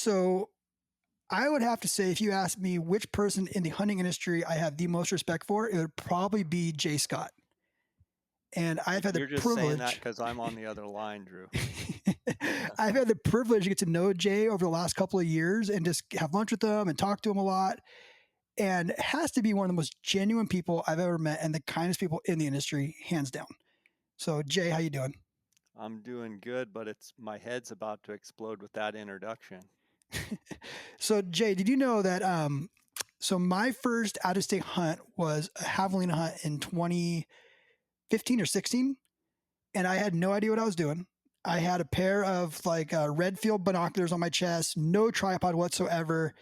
So I would have to say, if you ask me which person in the hunting industry I have the most respect for, it would probably be Jay Scott. And I've had the You're just saying that privilege. because I'm on the other line, Drew. I've had the privilege to get to know Jay over the last couple of years and just have lunch with him and talk to him a lot. And has to be one of the most genuine people I've ever met and the kindest people in the industry, hands down. So Jay, how you doing? I'm doing good, but my head's about to explode with that introduction. So Jay, did you know that so my first out of state hunt was a javelina hunt in 2015 or 16, and I had no idea what I was doing. I had a pair of like red field binoculars on my chest, no tripod whatsoever.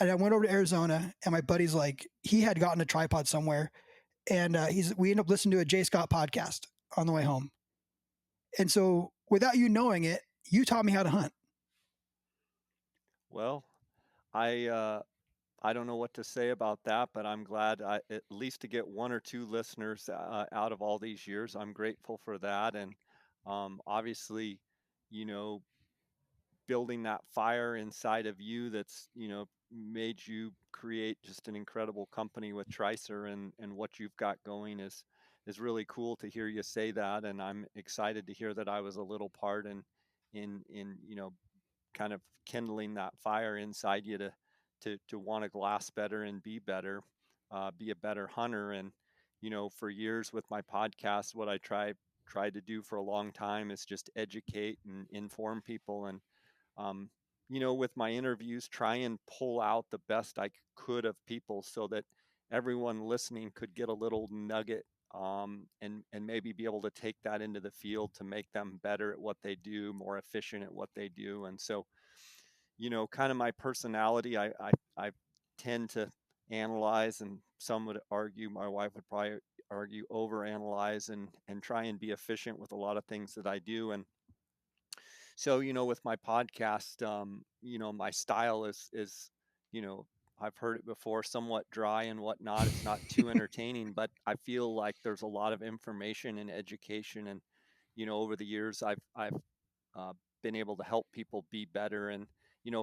And I went over to Arizona, and my buddy's like, he had gotten a tripod somewhere, and we ended up listening to a Jay Scott podcast on the way home. And so, without you knowing it, you taught me how to hunt. Well, I don't know what to say about that, but I'm glad at least to get one or two listeners out of all these years. I'm grateful for that, and obviously, you know, building that fire inside of you that's made you create just an incredible company with Tricer, and what you've got going is really cool to hear you say that, and I'm excited to hear that I was a little part in kind of kindling that fire inside you to want to glass better and be better, be a better hunter. And for years with my podcast, what I tried to do for a long time is just educate and inform people, and um, with my interviews, try and pull out the best I could of people so that everyone listening could get a little nugget, and maybe be able to take that into the field to make them better at what they do, more efficient at what they do. And so, kind of my personality, I tend to analyze, and some would argue, my wife would probably argue, overanalyze and try and be efficient with a lot of things that I do. And so, with my podcast, my style is, I've heard it before, somewhat dry and whatnot. It's not too entertaining, but I feel like there's a lot of information and education. And, over the years, I've uh, been able to help people be better. And,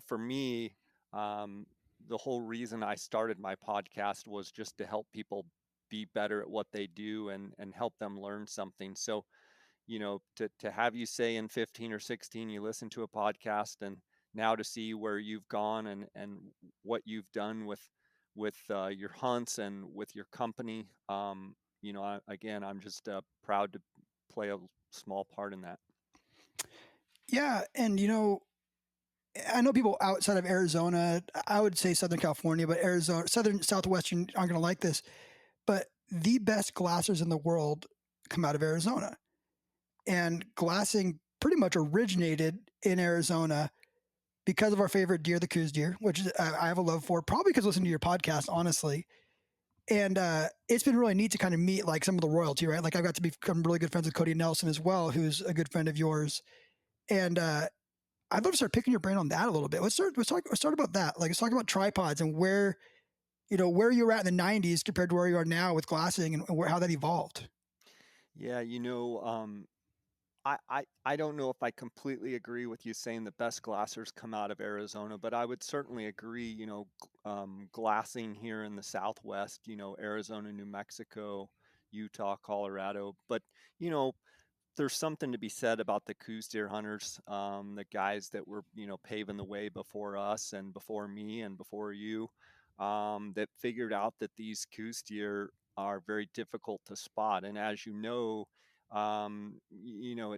for me, um, the whole reason I started my podcast was just to help people be better at what they do, and help them learn something. So, to have you say in 15 or 16 you listen to a podcast, and now to see where you've gone, and what you've done with your hunts and with your company, again, I'm just proud to play a small part in that. Yeah, and I know people outside of Arizona. I would say Southern California, but Arizona, Southern, Southwestern aren't going to like this. But the best glassers in the world come out of Arizona, and glassing pretty much originated in Arizona because of our favorite deer, the Coues deer, which I have a love for, probably because listening to your podcast, honestly. And it's been really neat to kind of meet like some of the royalty, right? Like I've got to become really good friends with Cody Nelson as well, who's a good friend of yours. And I'd love to start picking your brain on that a little bit. Let's start about that. Like let's talk about tripods and where you were at in the '90s compared to where you are now with glassing, and how that evolved. Yeah, I don't know if I completely agree with you saying the best glassers come out of Arizona, but I would certainly agree, glassing here in the Southwest, Arizona, New Mexico, Utah, Colorado. But, you know, there's something to be said about the Coues deer hunters, the guys that were, paving the way before us and before me and before you, that figured out that these Coues deer are very difficult to spot. And as it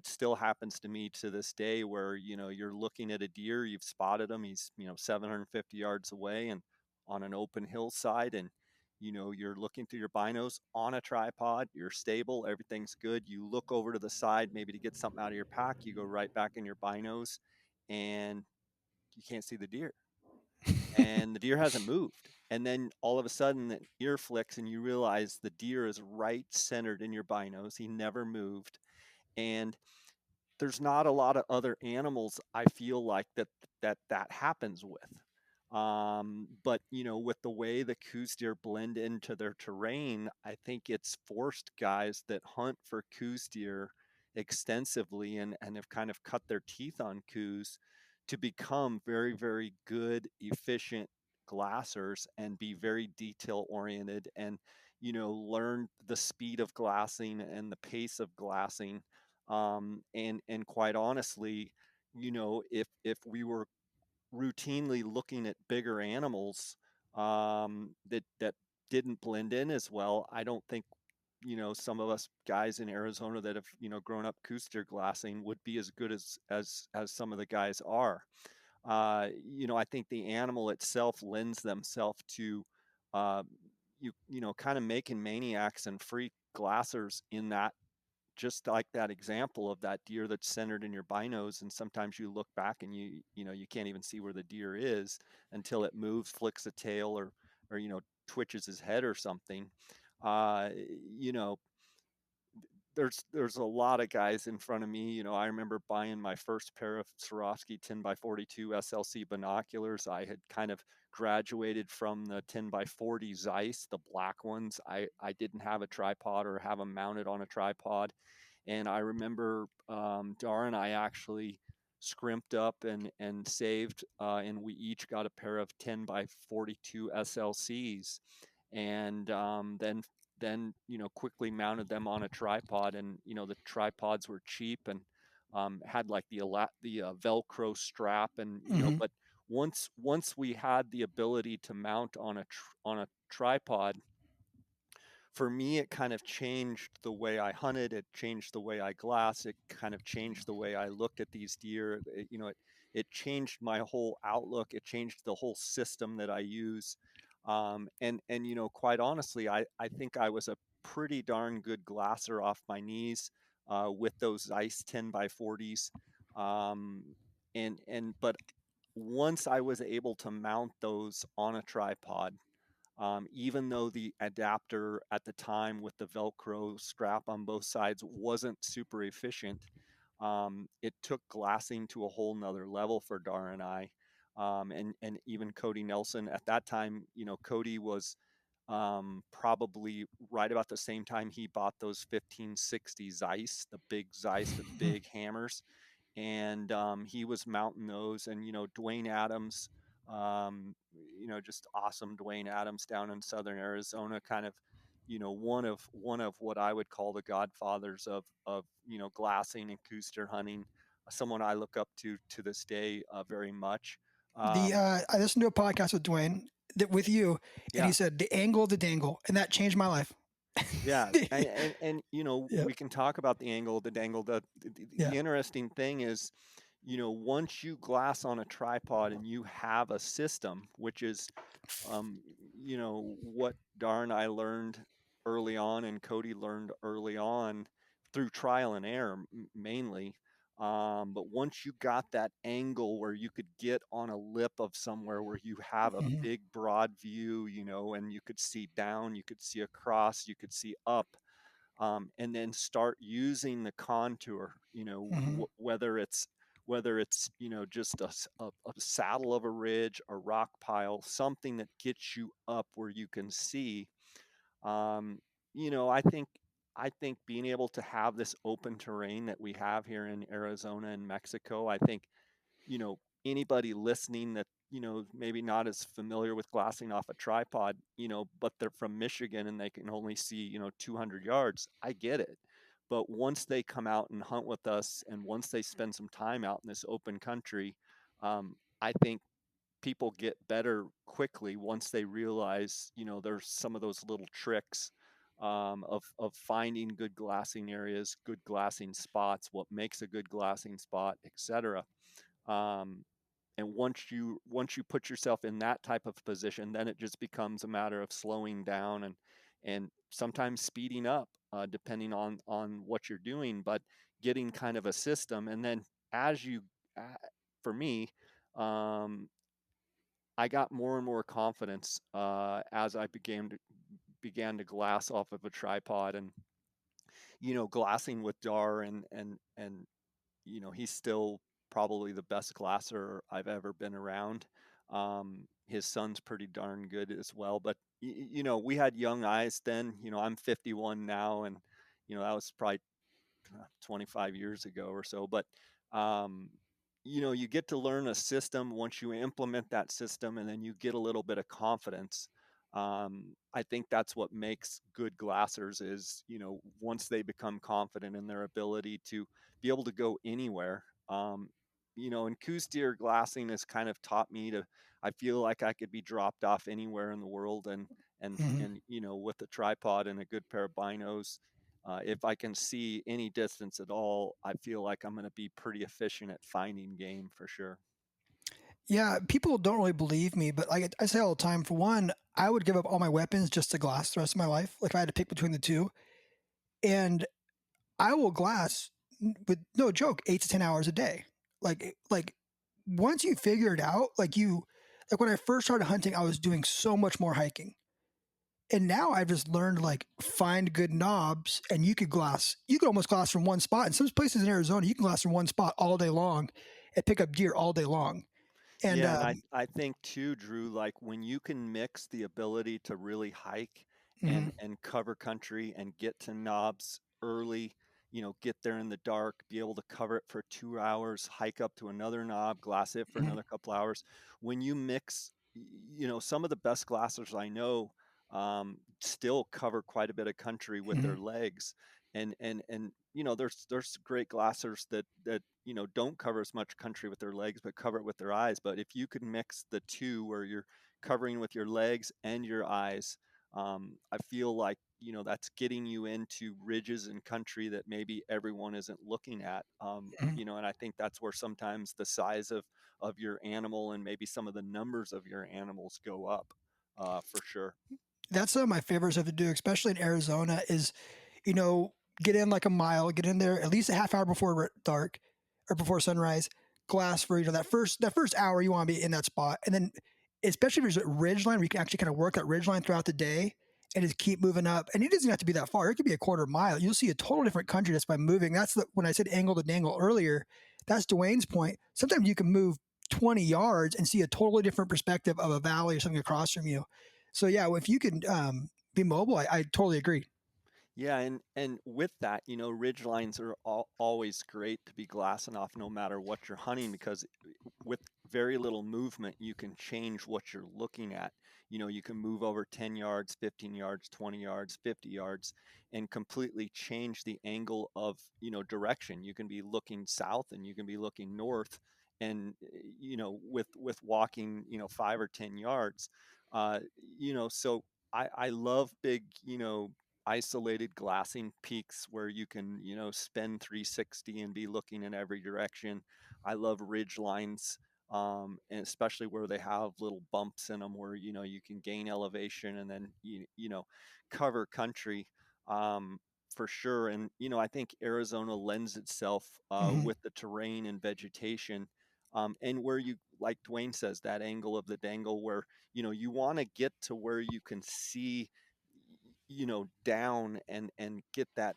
still happens to me to this day where, you're looking at a deer, you've spotted him, he's, 750 yards away and on an open hillside, and you're looking through your binos on a tripod, you're stable, everything's good. You look over to the side, maybe to get something out of your pack, you go right back in your binos, and you can't see the deer. And the deer hasn't moved. And then all of a sudden, the ear flicks, and you realize the deer is right centered in your binos. He never moved. And there's not a lot of other animals I feel like that happens with. But with the way the Coues deer blend into their terrain, I think it's forced guys that hunt for Coues deer extensively, and have kind of cut their teeth on Coues to become very, very good, efficient glassers and be very detail oriented and, learn the speed of glassing and the pace of glassing. And quite honestly, if we were routinely looking at bigger animals that didn't blend in as well, I don't think some of us guys in Arizona that have grown up Coues glassing would be as good as some of the guys are. I think the animal itself lends themselves to uh, kind of making maniacs and freak glassers in that, just like that example of that deer that's centered in your binos, and sometimes you look back and you can't even see where the deer is until it moves, flicks a tail, or twitches his head or something. uh you know there's a lot of guys in front of me. I remember buying my first pair of Swarovski 10 by 42 SLC binoculars. I had kind of graduated from the 10 by 40 Zeiss, the black ones. I didn't have a tripod or have them mounted on a tripod. And I remember Dar and I actually scrimped up and saved, and we each got a pair of 10 by 42 SLCs, and then quickly mounted them on a tripod. And the tripods were cheap and had like the Velcro strap, and Hmm. but once we had the ability to mount on a tripod, for me, it kind of changed the way I hunted. It changed the way I glass. It kind of changed the way I looked at these deer. It changed my whole outlook. It changed the whole system that I use. And quite honestly, I think I was a pretty darn good glasser off my knees with those Ice 10 by 40s. Um, but once I was able to mount those on a tripod, even though the adapter at the time with the Velcro strap on both sides wasn't super efficient, it took glassing to a whole nother level for Dar and I. And even Cody Nelson at that time. Cody was probably right about the same time he bought those 1560 Zeiss, the big Zeiss, the big hammers, and he was mounting those. And Dwayne Adams, just awesome Dwayne Adams down in southern Arizona, kind of one of what I would call the godfathers of glassing and Couster hunting, someone I look up to this day very much. The um, I listened to a podcast with Dwayne with you, and he yeah. said the angle of the dangle, and that changed my life. Yeah, and Yeah, we can talk about the angle, the dangle. The yeah. interesting thing is, once you glass on a tripod and you have a system, which is, um, what Dar and I learned early on, and Cody learned early on through trial and error mainly. But once you got that angle where you could get on a lip of somewhere where you have a Hmm. big broad view, and you could see down, you could see across, you could see up, and then start using the contour, Hmm. whether it's just a saddle of a ridge, a rock pile, something that gets you up where you can see. um, I think being able to have this open terrain that we have here in Arizona and Mexico, I think anybody listening that maybe not as familiar with glassing off a tripod, but they're from Michigan and they can only see 200 yards, I get it. But once they come out and hunt with us, and once they spend some time out in this open country, I think people get better quickly once they realize there's some of those little tricks, of finding good glassing areas, good glassing spots, what makes a good glassing spot, etc. um, and once you put yourself in that type of position, then it just becomes a matter of slowing down and sometimes speeding up, depending on what you're doing, but getting kind of a system. And then as you uh, for me, um, I got more and more confidence as I began to glass off of a tripod. And glassing with Dar, and he's still probably the best glasser I've ever been around. His son's pretty darn good as well. But we had young eyes then. I'm 51 now, and that was probably 25 years ago or so. But um, you get to learn a system once you implement that system, and then you get a little bit of confidence. I think that's what makes good glassers is, once they become confident in their ability to be able to go anywhere. And Coues deer glassing has kind of taught me to, I feel like I could be dropped off anywhere in the world, Mhm. and with a tripod and a good pair of binos, if I can see any distance at all, I feel like I'm going to be pretty efficient at finding game for sure. Yeah, people don't really believe me, but like I say all the time, for one, I would give up all my weapons just to glass the rest of my life. Like if I had to pick between the two, and I will glass with no joke 8 to 10 hours a day. Like once you figure it out, like when I first started hunting, I was doing so much more hiking. And now I've just learned like find good knobs and you could almost glass from one spot. In some places in Arizona, you can glass from one spot all day long and pick up deer all day long. And Yeah, and I think too, Drew, like when you can mix the ability to really hike mhm, and cover country and get to knobs early, get there in the dark, be able to cover it for 2 hours, hike up to another knob, glass it for mhm, another couple hours. When you mix, some of the best glassers I know still cover quite a bit of country with mhm, their legs. And there's great glassers that don't cover as much country with their legs but cover it with their eyes. But if you could mix the two where you're covering with your legs and your eyes, I feel like that's getting you into ridges and country that maybe everyone isn't looking at. mhm. And I think that's where sometimes the size of your animal and maybe some of the numbers of your animals go up, for sure. That's some of my favorite stuff to do, especially in Arizona, is you know, get in like a mile, get in there at least a half hour before dark or before sunrise, glass for that first hour you want to be in that spot. And then especially if there's a ridge line where you can actually kind of work that ridge line throughout the day and just keep moving up. And it doesn't have to be that far. It could be a quarter mile. You'll see a total different country just by moving. When I said angle to dangle earlier, that's Dwayne's point. Sometimes you can move 20 yards and see a totally different perspective of a valley or something across from you. So yeah, if you can be mobile, I totally agree. Yeah, and with that, ridge lines are always great to be glassing off no matter what you're hunting, because with very little movement, you can change what you're looking at. You can move over 10 yards, 15 yards, 20 yards, 50 yards, and completely change the angle of, direction. You can be looking south and you can be looking north, and with walking, 5 or 10 yards, uh, so I love big, isolated glassing peaks where you can, spin 360 and be looking in every direction. I love ridge lines, and especially where they have little bumps in them where you can gain elevation and then cover country, um, for sure. And I think Arizona lends itself, Mhm, with the terrain and vegetation, and where you, like Dwayne says, that angle of the dangle where you want to get to where you can see down and get that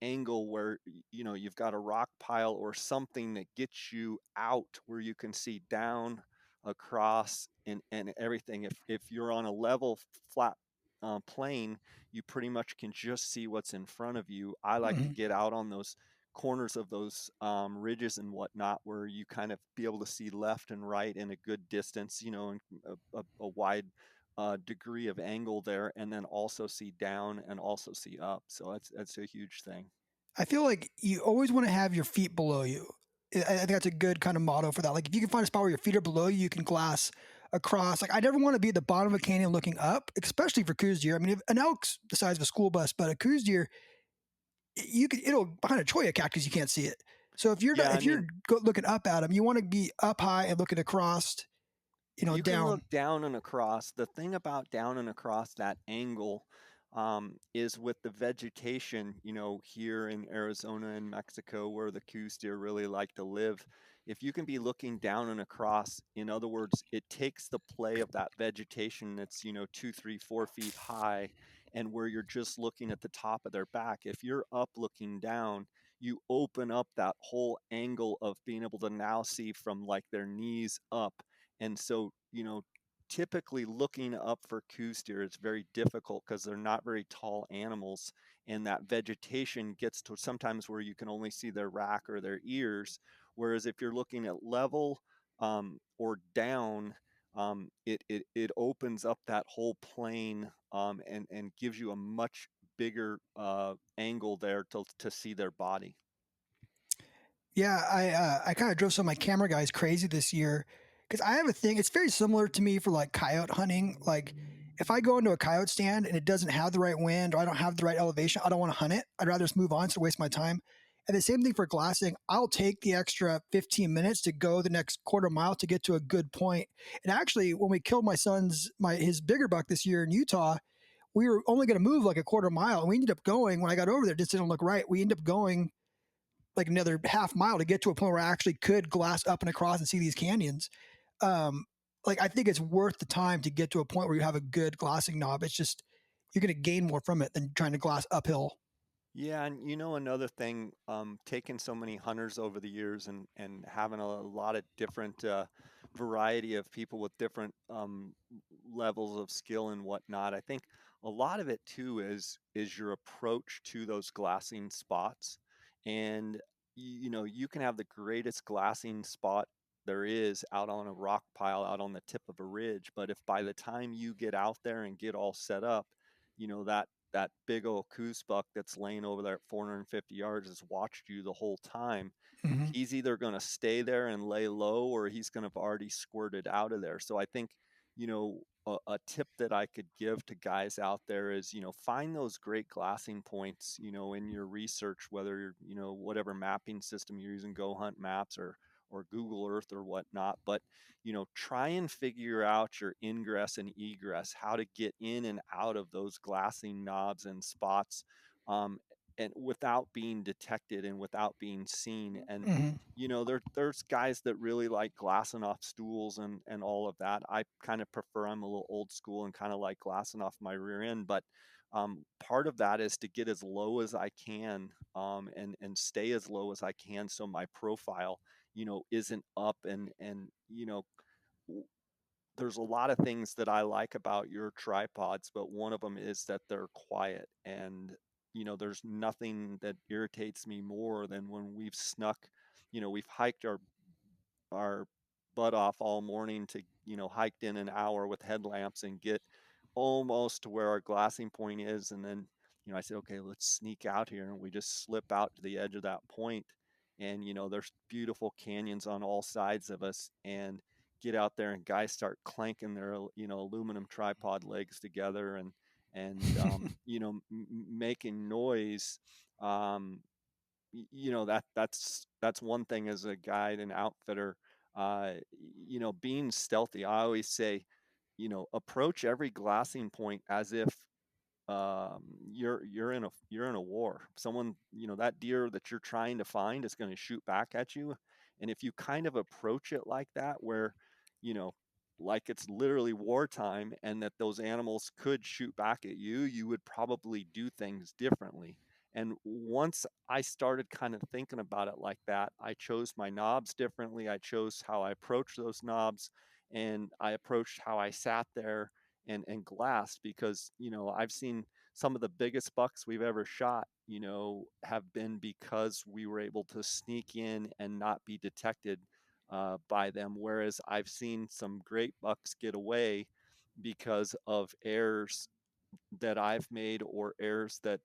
angle where you've got a rock pile or something that gets you out where you can see down, across, and everything. If you're on a level flat, plane, you pretty much can just see what's in front of you. I like to mhm. get out on those corners of those, ridges and whatnot, where you kind of be able to see left and right in a good distance, and a wide, degree of angle there, and then also see down and also see up. So that's a huge thing. I feel like you always want to have your feet below you. I think that's a good kind of motto for that. Like if you can find a spot where your feet are below you, you can glass across. Like I never want to be at the bottom of a canyon looking up, especially for Coues deer. I mean, if an elk's the size of a school bus, but a Coues deer, it'll behind a cholla cactus you can't see it. So if you're not, Yeah, I if you're mean, looking up at them, you want to be up high and looking across, you can down. look down and across. The thing about down and across that angle, is with the vegetation, here in Arizona and Mexico, where the Coues deer really like to live. If you can be looking down and across, in other words, it takes the play of that vegetation that's, 2, 3, 4 feet high, and where you're just looking at the top of their back. If you're up looking down, you open up that whole angle of being able to now see from like their knees up. And so, typically looking up for Coues deer is very difficult because they're not very tall animals. And that vegetation gets to sometimes where you can only see their rack or their ears, Whereas if you're looking at level or down, it opens up that whole plane and gives you a much bigger angle there to see their body. Yeah, I kind of drove some of my camera guys crazy this year because I have a thing. It's very similar to me for like coyote hunting. Like if I go into a coyote stand and it doesn't have the right wind or I don't have the right elevation, I don't want to hunt it. I'd rather just move on to waste my time. And the same thing for glassing. I'll take the extra 15 minutes to go the next quarter mile to get to a good point. And actually, when we killed his bigger buck this year in Utah, we were only going to move like a quarter mile, and we ended up going. When I got over there, it just didn't look right. We ended up going like another half mile to get to a point where I actually could glass up and across and see these canyons. Um, like I think it's worth the time to get to a point where you have a good glassing knob. It's just you're going to gain more from it than trying to glass uphill. Yeah, and another thing, taking so many hunters over the years and having a lot of different variety of people with different levels of skill and whatnot. I think a lot of it too is your approach to those glassing spots, and you can have the greatest glassing spot there is out on a rock pile out on the tip of a ridge, but if by the time you get out there and get all set up, that big old Coues buck that's laying over there at 450 yards has watched you the whole time. Mm-hmm. He's either going to stay there and lay low or he's going to have already squirted out of there. So I think, a tip that I could give to guys out there is, find those great glassing points, in your research, whether you're, whatever mapping system you're using, Go Hunt Maps or Google Earth or whatnot. But try and figure out your ingress and egress, how to get in and out of those glassing knobs and spots, and without being detected and without being seen. And Mm-hmm. there's guys that really like glassing off stools and all of that. I kind of prefer, I'm a little old school and kind of like glassing off my rear end, but part of that is to get as low as I can, and stay as low as I can, so my profile isn't up. And there's a lot of things that I like about your tripods, but one of them is that they're quiet. And there's nothing that irritates me more than when we've snuck, we've hiked our butt off all morning to, hiked in an hour with headlamps and get almost to where our glassing point is. And then, I said, okay, let's sneak out here. And we just slip out to the edge of that point. And, there's beautiful canyons on all sides of us. And get out there and guys start clanking their, aluminum tripod legs together and making noise. Um, that's one thing as a guide and outfitter. uh Being stealthy, I always say, approach every glassing point as if you're in a war. Someone, that deer that you're trying to find is going to shoot back at you. And if you kind of approach it like that, where you know like it's literally wartime and that those animals could shoot back at you, you would probably do things differently. And once I started kind of thinking about it like that, I chose my knobs differently. I chose how I approached those knobs, and I approached how I sat there and glassed, because I've seen some of the biggest bucks we've ever shot, have been because we were able to sneak in and not be detected by them. Whereas I've seen some great bucks get away because of errors that I've made or errors that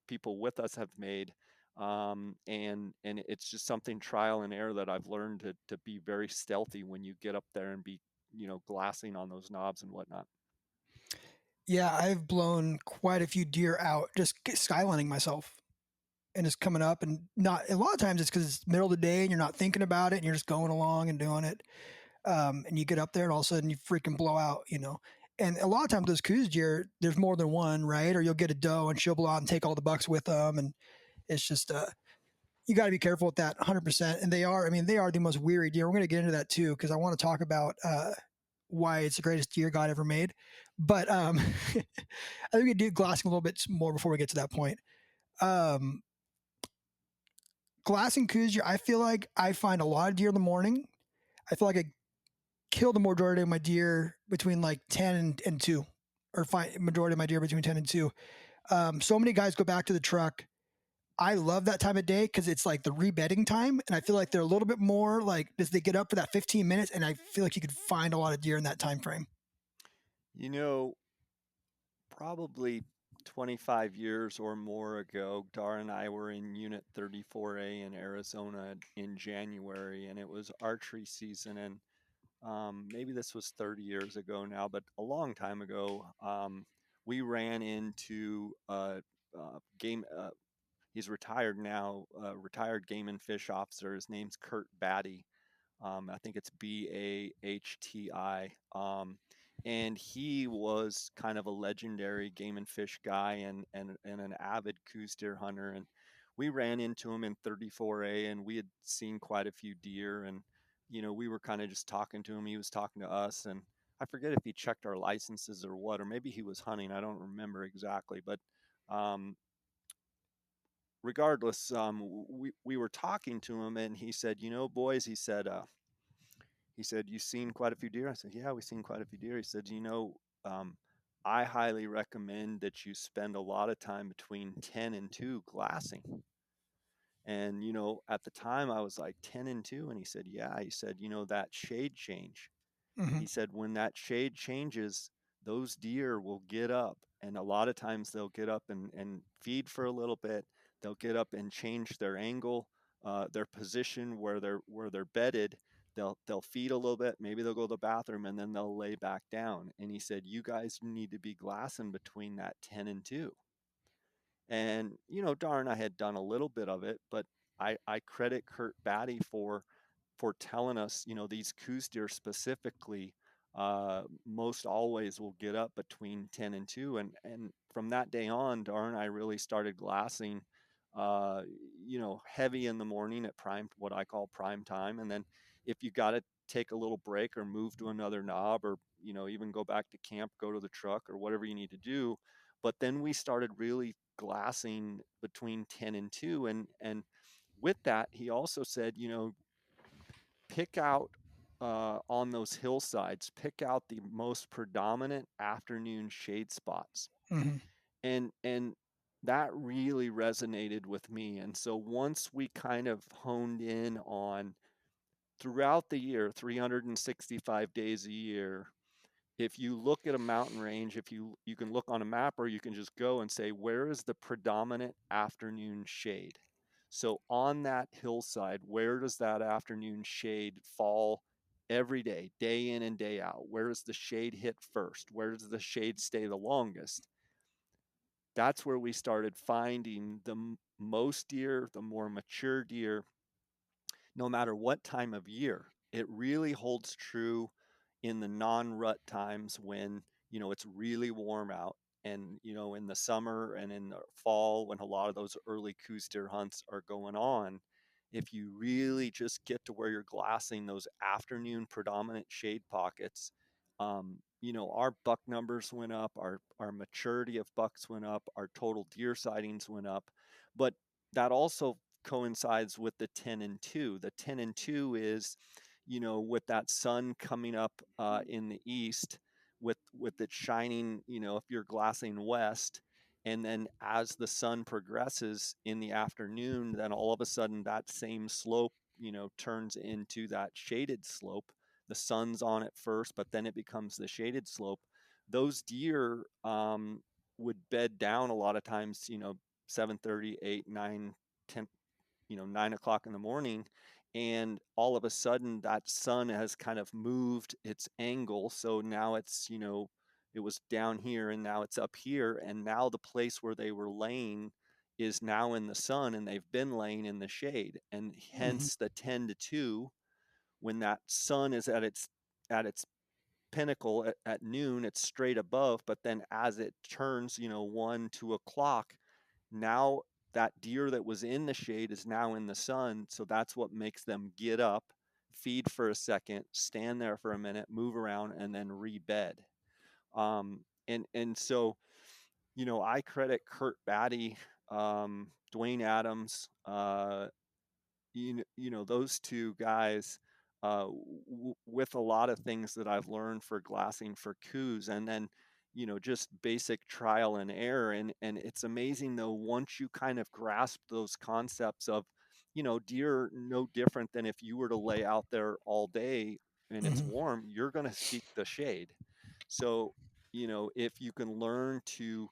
people with us have made. And it's just something, trial and error, that I've learned to be very stealthy when you get up there and be glassing on those knobs and whatnot. Yeah, I've blown quite a few deer out just skylining myself and just coming up and not. A lot of times it's because it's middle of the day and you're not thinking about it and you're just going along and doing it. And you get up there and all of a sudden you freaking blow out. And a lot of times those Coues deer, there's more than one, right? Or you'll get a doe and she'll blow out and take all the bucks with them, and it's just you got to be careful with that 100%. And they are, I mean, they are the most weary deer. We're going to get into that too because I want to talk about why it's the greatest deer God ever made. But I think we could do glassing a little bit more before we get to that point. Um, Glassing Coues deer, I feel like I find a lot of deer in the morning. I feel like I kill the majority of my deer between like 10 and 2, or find majority of my deer between 10 and 2. So many guys go back to the truck. I love that time of day because it's like the rebedding time, and I feel like they're a little bit more like as they get up for that 15 minutes, and I feel like you could find a lot of deer in that time frame. You know, probably 25 years or more ago, Dar and I were in Unit 34A in Arizona in January, and it was archery season. And maybe this was 30 years ago now, but a long time ago, we ran into game. He's retired now, retired game and fish officer. His name's Kurt Batty. I think it's Bahti. And he was kind of a legendary game and fish guy and an avid Coues deer hunter. And we ran into him in 34A, and we had seen quite a few deer. And, we were kind of just talking to him. He was talking to us. And I forget if he checked our licenses or what, or maybe he was hunting. I don't remember exactly. But um, regardless, we were talking to him, and he said, boys, he said, "You seen quite a few deer?" I said, "Yeah, we've seen quite a few deer." He said, um, I highly recommend that you spend a lot of time between 10 and 2 glassing. And, at the time I was like 10 and 2. And he said, "Yeah." He said, that shade change. Hmm. He said, when that shade changes, those deer will get up. And a lot of times they'll get up and feed for a little bit. They'll get up and change their angle, their position where they're bedded. They'll feed a little bit. Maybe they'll go to the bathroom and then they'll lay back down. And he said, you guys need to be glassing between that 10 and 2. And, darn, I had done a little bit of it, but I credit Kurt Batty for telling us, these Coues deer specifically, most always will get up between 10 and 2. And from that day on, darn, I really started glassing, uh, heavy in the morning at what I call prime time. And then if you got to take a little break or move to another knob, or, even go back to camp, go to the truck or whatever you need to do. But then we started really glassing between 10 and 2. And with that, he also said, pick out on those hillsides, pick out the most predominant afternoon shade spots. Hmm. And that really resonated with me. And so once we kind of honed in on throughout the year, 365 days a year, if you look at a mountain range, if you can look on a map, or you can just go and say, where is the predominant afternoon shade? So on that hillside, where does that afternoon shade fall every day in and day out? Where does the shade hit first? Where does the shade stay the longest? That's where we started finding the most deer, the more mature deer, no matter what time of year. It really holds true in the non-rut times when, it's really warm out, and, in the summer and in the fall when a lot of those early Coues deer hunts are going on. If you really just get to where you're glassing those afternoon predominant shade pockets, our buck numbers went up, our maturity of bucks went up, our total deer sightings went up. But that also coincides with the 10 and 2. The 10 and 2 is, with that sun coming up in the east, with it shining, if you're glassing west, and then as the sun progresses in the afternoon, then all of a sudden that same slope, turns into that shaded slope. The sun's on it first, but then it becomes the shaded slope. Those deer would bed down a lot of times, 7:30, 8, 9, 10, 9 o'clock in the morning. And all of a sudden that sun has kind of moved its angle. So now it's, it was down here and now it's up here. And now the place where they were laying is now in the sun, and they've been laying in the shade. And Hmm. hence the 10 to 2, when that sun is at its pinnacle at noon, it's straight above. But then as it turns, 1, 2 o'clock, now that deer that was in the shade is now in the sun. So that's what makes them get up, feed for a second, stand there for a minute, move around, and then rebed. And so, I credit Kurt Batty, Dwayne Adams, those two guys, with a lot of things that I've learned for glassing for Coues. And then, just basic trial and error. And it's amazing though, once you kind of grasp those concepts of, deer are no different than if you were to lay out there all day and it's Hmm. warm, you're going to seek the shade. So, if you can learn to,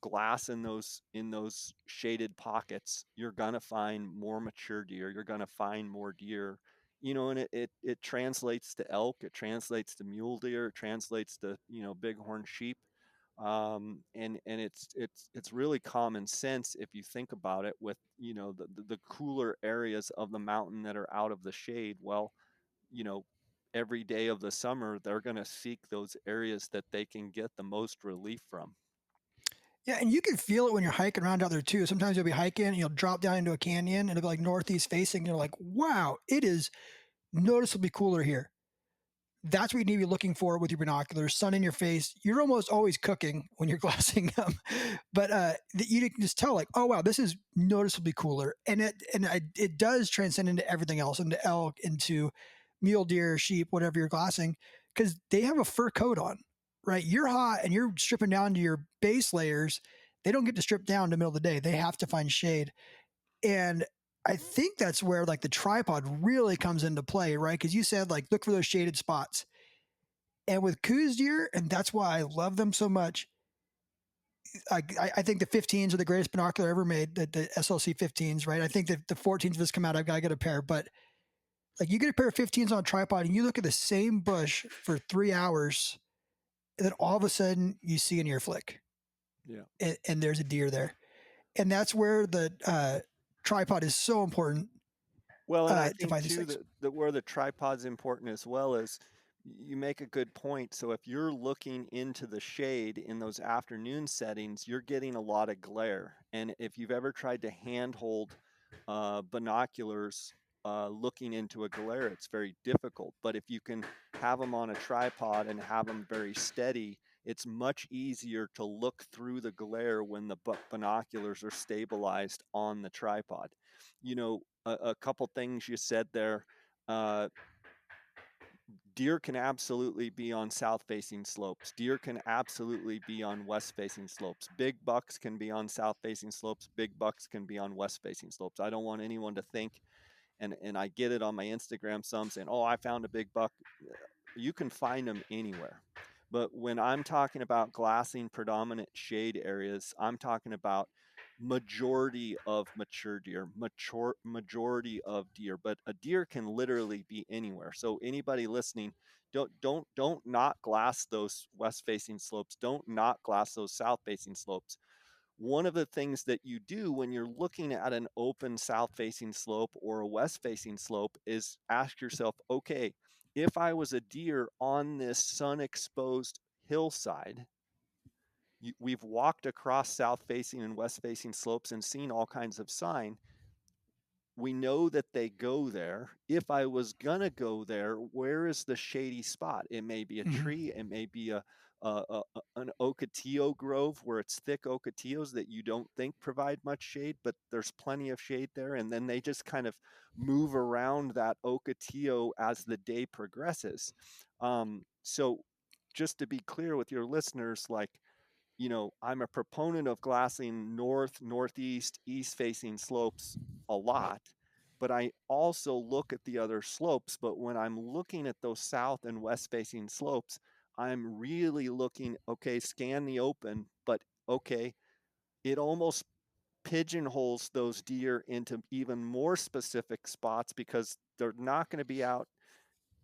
glass in those shaded pockets, you're going to find more mature deer, you're going to find more deer. And it translates to elk, it translates to mule deer, it translates to, bighorn sheep. And it's really common sense if you think about it, with, the cooler areas of the mountain that are out of the shade. Well, you know, every day of the summer, they're going to seek those areas that they can get the most relief from. Yeah, and you can feel it when you're hiking around out there too. Sometimes you'll be hiking and you'll drop down into a canyon and it'll be like northeast facing. And you're like, wow, it is noticeably cooler here. That's what you need to be looking for with your binoculars. Sun in your face. You're almost always cooking when you're glassing them, but you can just tell, like, oh wow, this is noticeably cooler, and it does transcend into everything else, into elk, into mule deer, sheep, whatever you're glassing, because they have a fur coat on, right? You're hot and you're stripping down to your base layers. They don't get to strip down in the middle of the day. They have to find shade, and I think that's where like the tripod really comes into play, right? Because you said like look for those shaded spots. And with Coues deer, and that's why I love them so much. I think the 15s are the greatest binocular ever made, the SLC 15s, right? I think that the 14s just come out, I've got to get a pair. But like you get a pair of 15s on a tripod and you look at the same bush for 3 hours, and then all of a sudden you see an ear flick Yeah. and there's a deer there. And that's where the tripod is so important Well, and I to think find these too things. that where the tripod's important as well is, you make a good point. So if you're looking into the shade in those afternoon settings, you're getting a lot of glare. And if you've ever tried to handhold binoculars looking into a glare, it's very difficult. But if you can have them on a tripod and have them very steady, it's much easier to look through the glare when the binoculars are stabilized on the tripod. A couple things you said there. Uh, Deer can absolutely be on south facing slopes. Deer can absolutely be on west facing slopes. Big bucks can be on south facing slopes. Big bucks can be on west facing slopes. I don't want anyone to think, and I get it on my Instagram, some saying, "Oh, I found a big buck." You can find them anywhere. But when I'm talking about glassing predominant shade areas, I'm talking about majority of mature deer, majority of deer. But a deer can literally be anywhere. So anybody listening, don't not glass those west facing slopes. Don't not glass those south facing slopes. One of the things that you do when you're looking at an open south facing slope or a west facing slope is ask yourself, okay, if I was a deer on this sun exposed hillside, we've walked across south facing and west facing slopes and seen all kinds of sign. We know that they go there. If I was gonna go there, where is the shady spot? It may be a Hmm. tree, it may be an ocotillo grove where it's thick ocotillos that you don't think provide much shade, but there's plenty of shade there. And then they just kind of move around that ocotillo as the day progresses. So just to be clear with your listeners, like, I'm a proponent of glassing north, northeast, east facing slopes a lot, but I also look at the other slopes. But when I'm looking at those south and west facing slopes, I'm really looking, okay, scan the open, but okay, it almost pigeonholes those deer into even more specific spots because they're not going to be out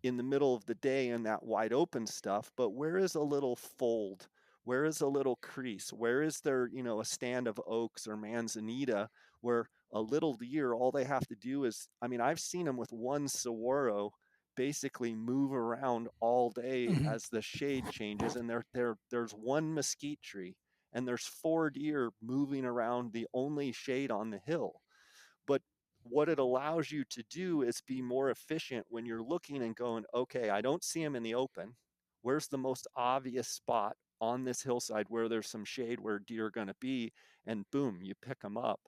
in the middle of the day in that wide open stuff. But where is a little fold? Where is a little crease? Where is there, a stand of oaks or manzanita where a little deer, all they have to do is, I mean, I've seen them with one saguaro basically move around all day Hmm. as the shade changes. And there's one mesquite tree and there's four deer moving around the only shade on the hill. But what it allows you to do is be more efficient when you're looking and going, okay, I don't see them in the open. Where's the most obvious spot on this hillside where there's some shade where deer are going to be? And boom, you pick them up.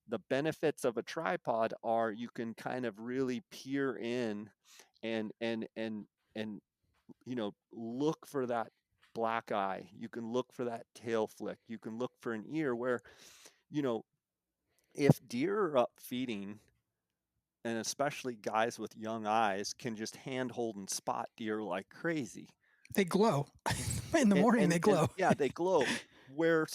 The benefits of a tripod are you can kind of really peer in and and look for that black eye. You can look for that tail flick. You can look for an ear where, you know, if deer are up feeding, and especially guys with young eyes can just handhold and spot deer like crazy. They glow in the morning. They And glow. yeah, they glow. Where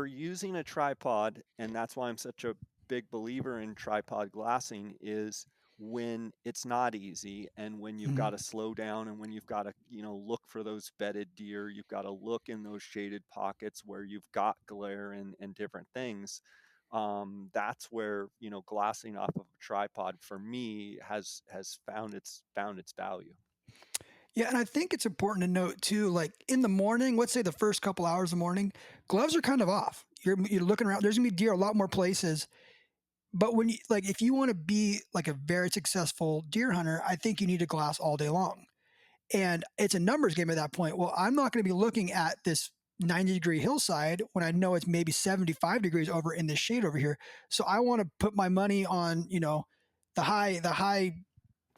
using a tripod, and that's why I'm such a big believer in tripod glassing, is when it's not easy and when you've got Mhm. to slow down and when you've got to, look for those bedded deer, you've got to look in those shaded pockets where you've got glare and different things. That's where, glassing off of a tripod for me has found its value. Yeah, and I think it's important to note too, like in the morning, let's say the first couple hours of the morning, gloves are kind of off. You're looking around. There's gonna be deer a lot more places. But when you like, if you want to be like a very successful deer hunter, I think you need to glass all day long. And it's a numbers game at that point. Well, I'm not going to be looking at this 90-degree hillside when I know it's maybe 75 degrees over in the shade over here. So I want to put my money on, the high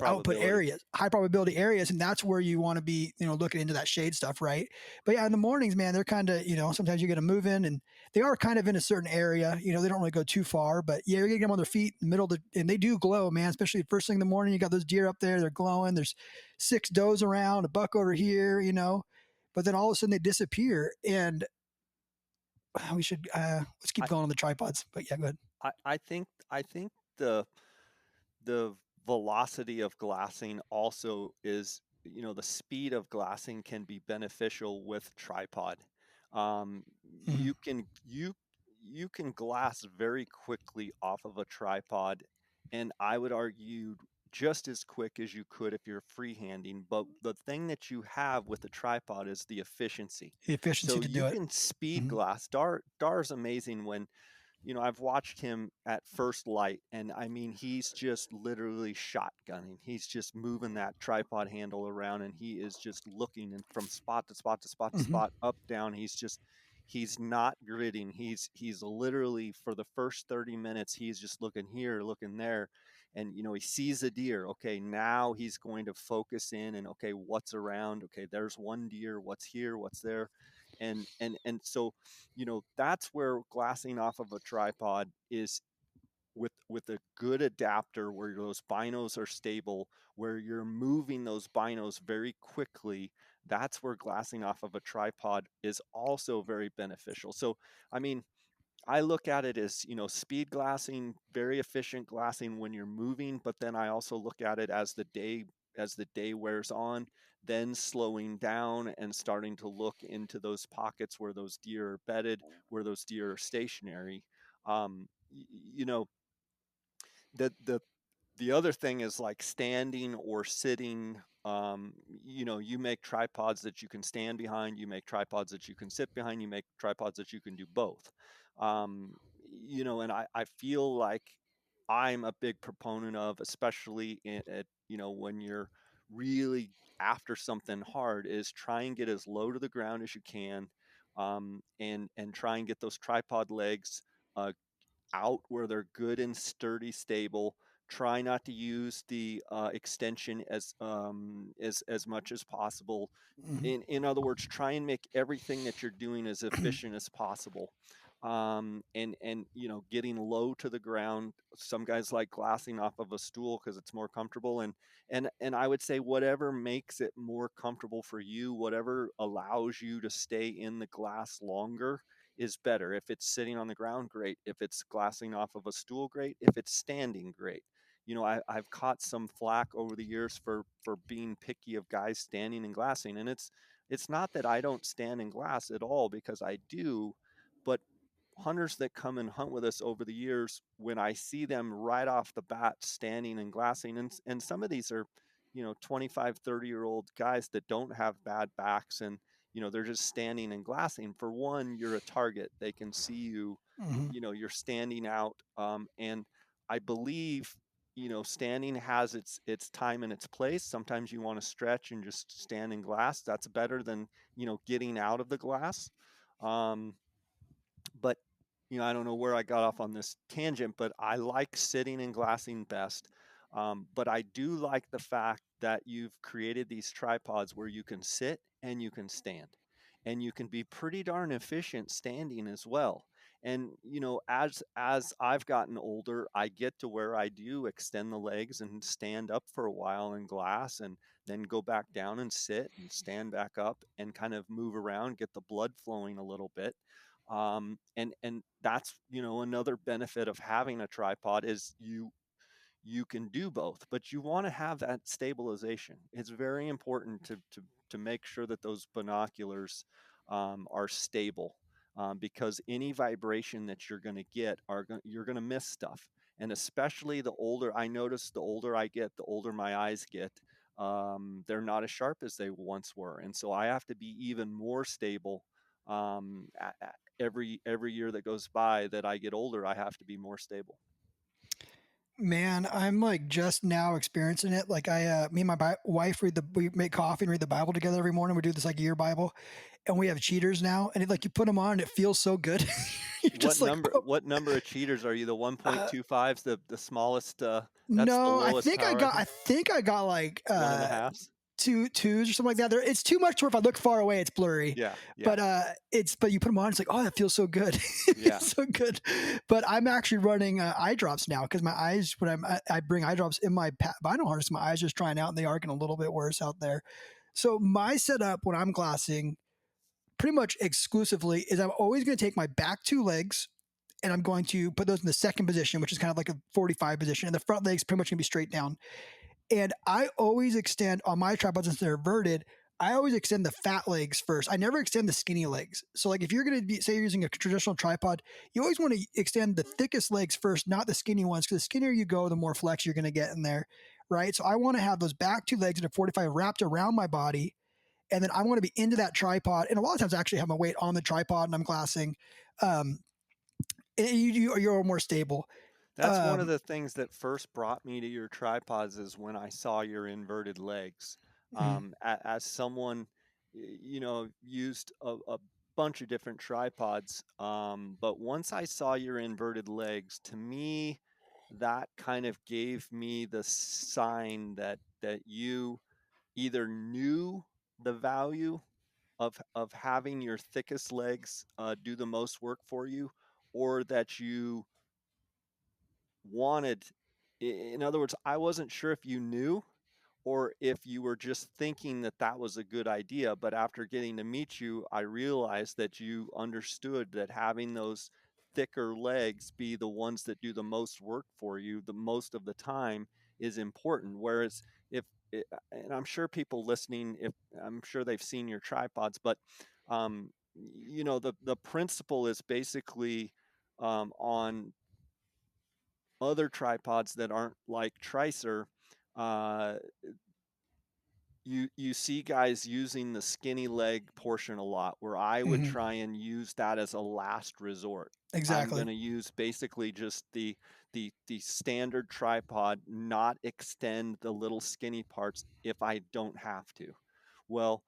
output Probability. areas, high probability areas, and that's where you want to be, looking into that shade stuff, right? But yeah, in the mornings, man, they're kind of, sometimes you get to move in, and they are kind of in a certain area. They don't really go too far, but yeah, you're gonna get them on their feet in the middle of and they do glow, man. Especially first thing in the morning, you got those deer up there, they're glowing. There's 6 does around, a buck over here, but then all of a sudden they disappear, and we should let's keep I, going on the tripods. But yeah, go ahead. I think the velocity of glassing also is, the speed of glassing can be beneficial with tripod. um, Mm-hmm. you can glass very quickly off of a tripod, and I would argue just as quick as you could if you're freehanding. But the thing that you have with the tripod is the efficiency. The efficiency So to you do it. can speed Mm-hmm. glass. Dar's amazing when, I've watched him at first light, and I mean, he's just literally shotgunning. He's just moving that tripod handle around, and he is just looking and from spot to spot to spot to Mm-hmm. spot, up, down. He's not gritting. He's literally for the first 30 minutes, he's just looking here, looking there. And he sees a deer. Okay, now he's going to focus in and okay, what's around? Okay, there's one deer. What's here? What's there? And so that's where glassing off of a tripod is, with a good adapter where those binos are stable, where you're moving those binos very quickly. That's where glassing off of a tripod is also very beneficial. So I mean, I look at it as, speed glassing, very efficient glassing when you're moving, but then I also look at it as the day wears on, then slowing down and starting to look into those pockets where those deer are bedded, where those deer are stationary. Um, you know, the other thing is like standing or sitting. You make tripods that you can stand behind, you make tripods that you can sit behind, you make tripods that you can do both. um, and I feel like I'm a big proponent of, especially when you're really after something hard, is try and get as low to the ground as you can, and try and get those tripod legs uh, out where they're good and sturdy, stable. Try not to use the extension as much as possible. Mm-hmm. In other words, try and make everything that you're doing as efficient as possible. And getting low to the ground. Some guys like glassing off of a stool because it's more comfortable. And I would say whatever makes it more comfortable for you, whatever allows you to stay in the glass longer, is better. If it's sitting on the ground, great. If it's glassing off of a stool, great. If it's standing, great. I've caught some flack over the years for being picky of guys standing and glassing, and it's not that I don't stand in glass at all, because I do. But hunters that come and hunt with us over the years, when I see them right off the bat standing and glassing, and some of these are 25, 30-year-old guys that don't have bad backs, and they're just standing and glassing. For one, you're a target. They can see you. Mm-hmm. You're standing out. And I believe standing has its time and its place. Sometimes you want to stretch and just stand in glass. That's better than getting out of the glass. um, but I don't know where I got off on this tangent, but I like sitting and glassing best. But I do like the fact that you've created these tripods where you can sit and you can stand. and you can be pretty darn efficient standing as well. And as I've gotten older, I get to where I do extend the legs and stand up for a while in glass, and then go back down and sit and stand back up and kind of move around, get the blood flowing a little bit. And that's another benefit of having a tripod is you can do both, but you want to have that stabilization. It's very important to make sure that those binoculars are stable, because any vibration that you're going to get you're going to miss stuff. And especially the older I notice, the older I get, the older my eyes get. They're not as sharp as they once were, and so I have to be even more stable. Every year that goes by that I get older, I have to be more stable. Man, I'm like just now experiencing it. Like me and my wife we make coffee and read the Bible together every morning. We do this like year Bible, and we have cheaters now. And like you put them on, and it feels so good. You're What just like, number oh, what number of cheaters are you? The uh, 1.25s, the smallest, that's the no, lowest power, I I think? think I got like One and a halves? two twos or something like that. It's too much to where if I look far away, it's blurry. Yeah, yeah, But you put them on, it's like, oh, that feels so good. It yeah. feels so good. But I'm actually running eye drops now because my eyes when I bring eye drops in my vinyl harness, my eyes just trying out and they are getting a little bit worse out there. So my setup when I'm glassing, pretty much exclusively, is I'm always going to take my back two legs and I'm going to put those in the second position, which is kind of like a 45 position, and the front legs pretty much going to be straight down. And I always extend on my tripods since they're inverted. I always extend the fat legs first. I never extend the skinny legs. So, like, if you're going to be, say, you're using a traditional tripod, you always want to extend the thickest legs first, not the skinny ones, because the skinnier you go, the more flex you're going to get in there, right? So, I want to have those back two legs in a 45 wrapped around my body, and then I want to be into that tripod. And a lot of times, I actually have my weight on the tripod and I'm glassing. Um, you're more stable. That's one of Um, the things that first brought me to your tripods is when I saw your inverted legs. mm, As someone, used a bunch of different tripods, but once I saw your inverted legs, to me, that kind of gave me the sign that you either knew the value of having your thickest legs do the most work for you, or that you wanted. In other words, I wasn't sure if you knew or if you were just thinking that that was a good idea. But after getting to meet you, I realized that you understood that having those thicker legs be the ones that do the most work for you the most of the time is important. Whereas if, and I'm sure people listening, if I'm sure they've seen your tripods, but the principle is basically on other tripods that aren't like Tricer. uh, you see guys using the skinny leg portion a lot, where I would mhm, try and use that as a last resort. I'm exactly. going to use basically just the standard tripod, not extend the little skinny parts if I don't have to. Well,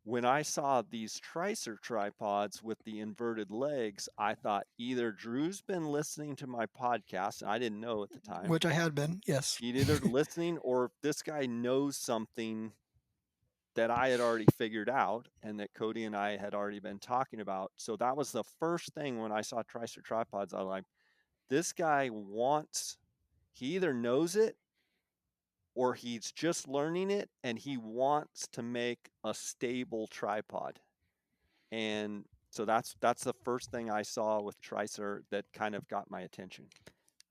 when I saw these Tricer tripods with the inverted legs, I thought either Drew's been listening to my podcast, I didn't know at the time. Which I had been, yes. He'd either listening, or this guy knows something that I had already figured out and that Cody and I had already been talking about. So that was the first thing when I saw Tricer tripods. I was like, this guy he either knows it or he's just learning it, and he wants to make a stable tripod. And so that's the first thing I saw with Tricer that kind of got my attention.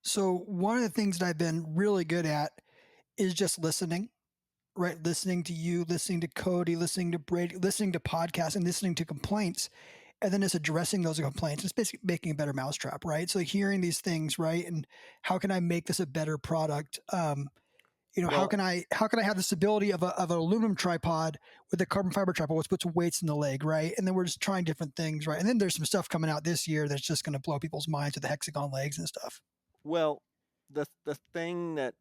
So one of the things that I've been really good at is just listening, right? Listening to you, listening to Cody, listening to Brady, listening to podcasts, and listening to complaints, and then just addressing those complaints. It's basically making a better mousetrap, right? So hearing these things, right, and how can I make this a better product? Well, How can I have the stability of an aluminum tripod with a carbon fiber tripod, which puts weights in the leg, right? And then we're just trying different things, right? And then there's some stuff coming out this year that's just going to blow people's minds with the hexagon legs and stuff. well, the thing that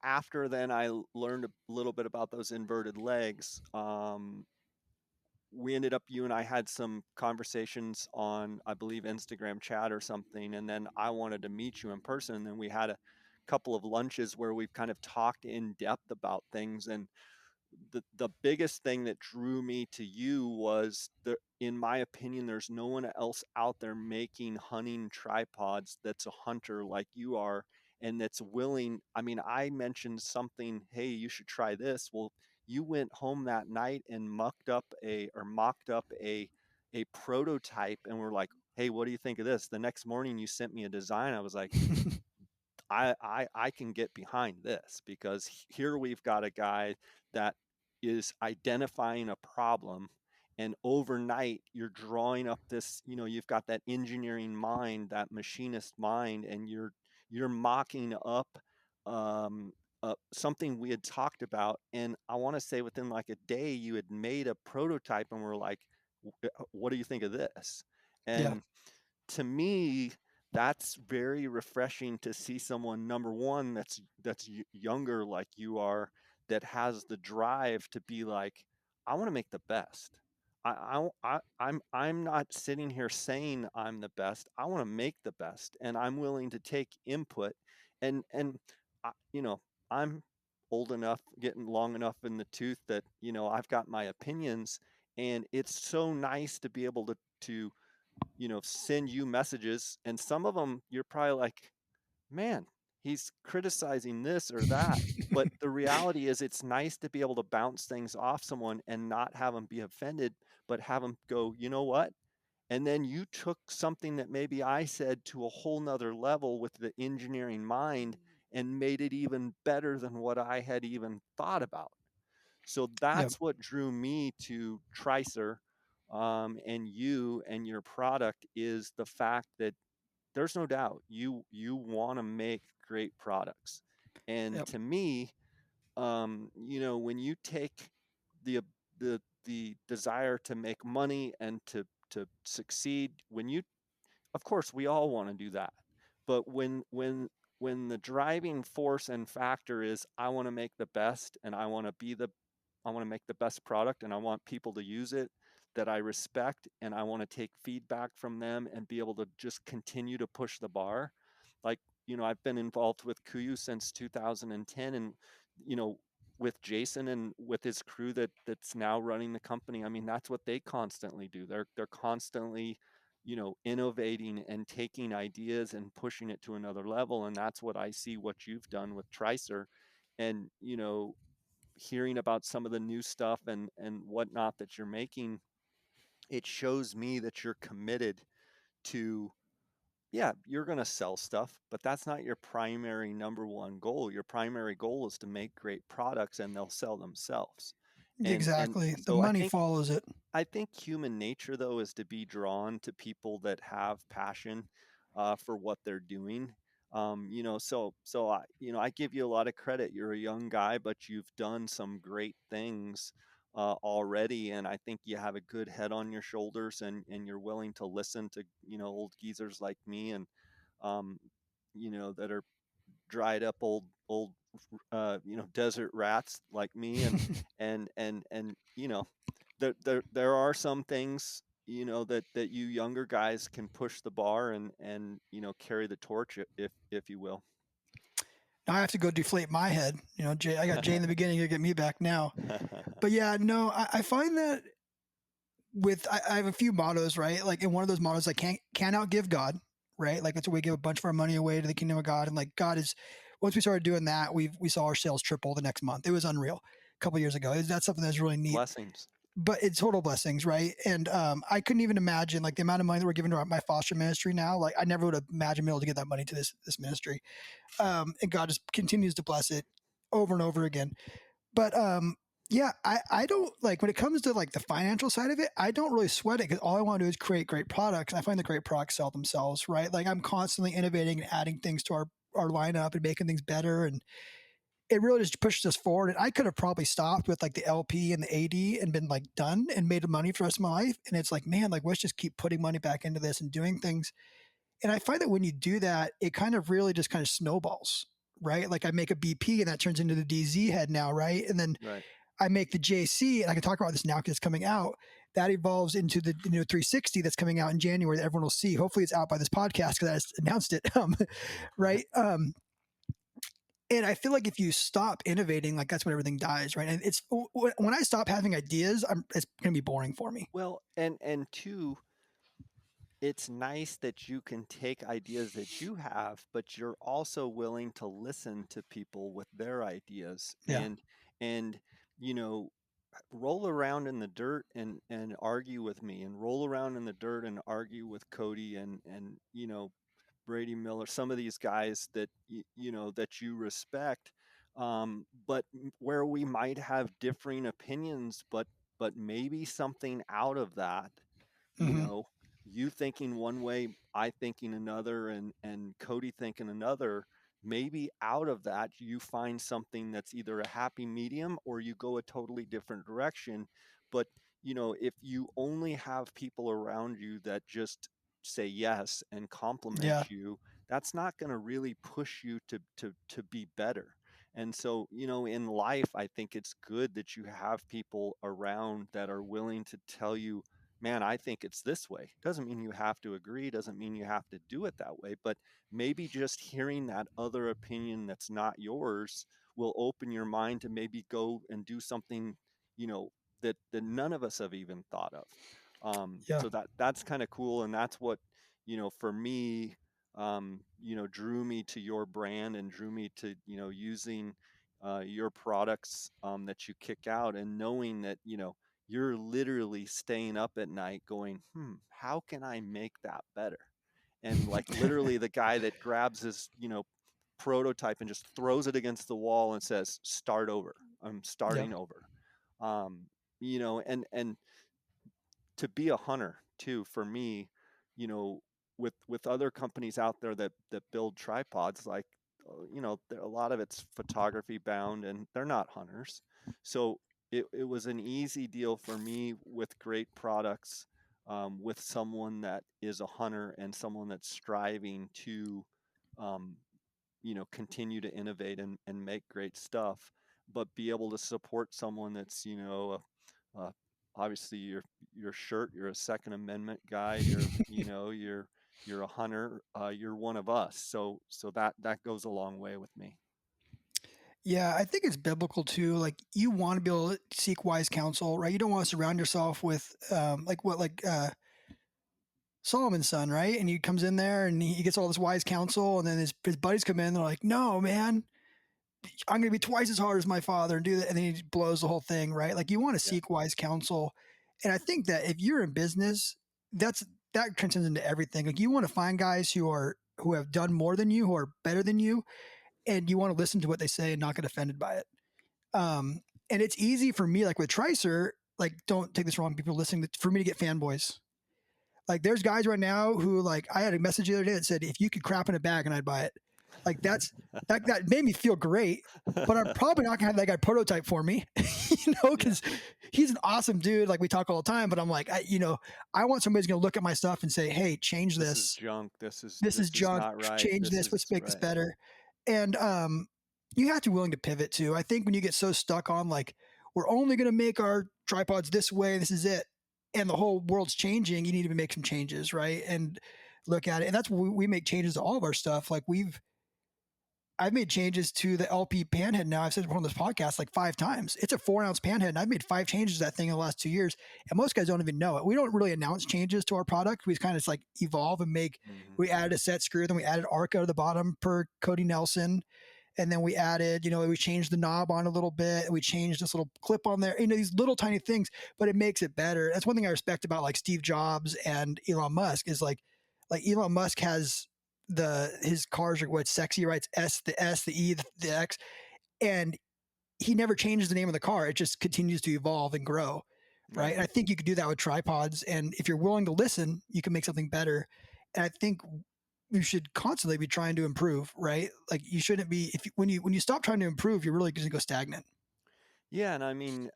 after then I learned a little bit about those inverted legs. We ended up, you and I had some conversations on, I believe, Instagram chat or something, and then I wanted to meet you in person, and then we had a couple of lunches where we've kind of talked in depth about things. And the biggest thing that drew me to you was in my opinion, there's no one else out there making hunting tripods that's a hunter like you are, and that's willing. I mean, I mentioned something, hey, you should try this. Well, you went home that night and mocked up a prototype and were like, hey, what do you think of this? The next morning you sent me a design. I was like, I can get behind this, because here we've got a guy that is identifying a problem, and overnight you're drawing up this, you've got that engineering mind, that machinist mind, and you're mocking up um, something we had talked about. And I want to say within like a day you had made a prototype and we're like, what do you think of this? Yeah. And to me, that's very refreshing to see someone, number one, that's younger like you are, that has the drive to be like, I want to make the best. I'm not sitting here saying I'm the best. I want to make the best, and I'm willing to take input. And I, I'm old enough, getting long enough in the tooth that I've got my opinions, and it's so nice to be able to send you messages, and some of them you're probably like, man, he's criticizing this or that. But the reality is, it's nice to be able to bounce things off someone and not have them be offended, but have them go, you know what? And then you took something that maybe I said to a whole nother level with the engineering mind and made it even better than what I had even thought about. So Yep. that's what drew me to Tricer, and you and your product, is the fact that there's no doubt you want to make great products. And Yep. to me, when you take the the desire to make money and to succeed, of course we all want to do that, but when the driving force and factor is, I want to make the best, and I want to make the best product, and I want people to use it that I respect, and I want to take feedback from them and be able to just continue to push the bar. Like, I've been involved with Coues since 2010, and you know, with Jason and with his crew that's now running the company. I mean, that's what they constantly do. They're constantly, innovating and taking ideas and pushing it to another level. And that's what I see what you've done with Tricer. And, hearing about some of the new stuff and whatnot that you're making, it shows me that you're committed to, yeah, you're going to sell stuff, but that's not your primary number one goal. Your primary goal is to make great products, and they'll sell themselves. And Exactly. The so money follows it. I think human nature, though, is to be drawn to people that have passion for what they're doing. I give you a lot of credit. You're a young guy, but you've done some great things already, and I think you have a good head on your shoulders, and you're willing to listen to old geezers like me, and um, that are dried up old desert rats like me, and there are some things that you younger guys can push the bar and carry the torch, if you will. Now I have to go deflate my head. Jay, I got Jay in the beginning. You get me back now. But yeah, no, I find that I have a few mottos, right? Like in one of those mottos, I can't outgive God, right? Like that's why we give a bunch of our money away to the kingdom of God. And like God is, once we started doing that, we saw our sales triple the next month. It was unreal a couple years ago. That's something that's really neat. Blessings. But it's total blessings, right? And I couldn't even imagine like the amount of money that we're giving to my foster ministry now. Like I never would have imagined being able to get that money to this ministry. And God just continues to bless it over and over again. But yeah, I don't like when it comes to like the financial side of it, I don't really sweat it because all I want to do is create great products. And I find the great products sell themselves, right? Like I'm constantly innovating and adding things to our lineup and making things better. And it really just pushes us forward. And I could have probably stopped with like the LP and the AD and been like done and made money for the rest of my life. And it's like, man, like let's just keep putting money back into this and doing things. And I find that when you do that, it kind of really just kind of snowballs, right? Like I make a BP and that turns into the DZ head now, right? And then Right. I make the JC, and I can talk about this now because it's coming out. That evolves into the 360 that's coming out in January that everyone will see. Hopefully, it's out by this podcast because I just announced it, right? And I feel like if you stop innovating, like that's when everything dies, right? And it's when I stop having ideas, it's gonna be boring for me. Well, and two, it's nice that you can take ideas that you have, but you're also willing to listen to people with their ideas Yeah. and you know, roll around in the dirt and argue with me, and roll around in the dirt and argue with Cody and Brady Miller, some of these guys that that you respect, but where we might have differing opinions, but maybe something out of that, you Hmm. know, you thinking one way, I thinking another, and Cody thinking another. Maybe out of that you find something that's either a happy medium or you go a totally different direction. But if you only have people around you that just say yes and Yeah. compliment you, that's not going to really push you to be better. And so, in life, I think it's good that you have people around that are willing to tell you, man, I think it's this way. Doesn't mean you have to agree, doesn't mean you have to do it that way, but maybe just hearing that other opinion that's not yours will open your mind to maybe go and do something, you know, that none of us have even thought of. Yeah. So that's kind of cool, and that's what, for me, drew me to your brand and drew me to, using your products that you kick out, and knowing that, you're literally staying up at night going, how can I make that better? And like literally the guy that grabs his, prototype and just throws it against the wall and says, start over. I'm Yeah. starting over. Um, and to be a hunter too, for me, you know, with other companies out there that build tripods, like a lot of it's photography bound, and they're not hunters. So it was an easy deal for me with great products, with someone that is a hunter and someone that's striving to um, continue to innovate and make great stuff, but be able to support someone that's, obviously your shirt, you're a Second Amendment guy, you're a hunter, you're one of us. So that goes a long way with me. Yeah, I think it's biblical too. Like you want to be able to seek wise counsel, right? You don't want to surround yourself with Solomon's son, right? And he comes in there and he gets all this wise counsel, and then his buddies come in. And they're like, "No, man, I'm going to be twice as hard as my father and do that." And then he blows the whole thing, right? Like you want to Yeah. seek wise counsel, and I think that if you're in business, that transcends into everything. Like you want to find guys who have done more than you, who are better than you, and you want to listen to what they say and not get offended by it. Um, and it's easy for me, like with Tricer, like don't take this wrong, people listening, for me to get fanboys. Like there's guys right now who like I had a message the other day that said if you could crap in a bag and I'd buy it. Like that made me feel great. But I'm probably not gonna have that guy prototype for me, Yeah. because he's an awesome dude. Like we talk all the time, but I'm like, I want somebody who's gonna look at my stuff and say, "Hey, change This is this. junk. This is This is this is junk. not right. Change This this. Let's is make this right. better." And you have to be willing to pivot too. I think when you get so stuck on like we're only gonna make our tripods this way, this is it, and the whole world's changing, you need to make some changes, right? And look at it. And that's what we make changes to all of our stuff. Like I've made changes to the LP panhead now. I've said it on this podcast like 5 times. It's a 4 ounce panhead, and I've made 5 changes to that thing in the last 2 years. And most guys don't even know it. We don't really announce changes to our product. We kind of just like evolve and make. Hmm. We added a set screw, then we added Arca to the bottom per Cody Nelson, and then we added, we changed the knob on a little bit, and we changed this little clip on there. These little tiny things, but it makes it better. That's one thing I respect about like Steve Jobs and Elon Musk is like Elon Musk has his cars are what's sexy, right? It's the S, the E, the X, and he never changes the name of the car. It just continues to evolve and grow, right? Right. And I think you could do that with tripods, and if you're willing to listen, you can make something better. And I think you should constantly be trying to improve, right? Like you shouldn't be if you, when you stop trying to improve, you're really going to go stagnant. Yeah, and I mean,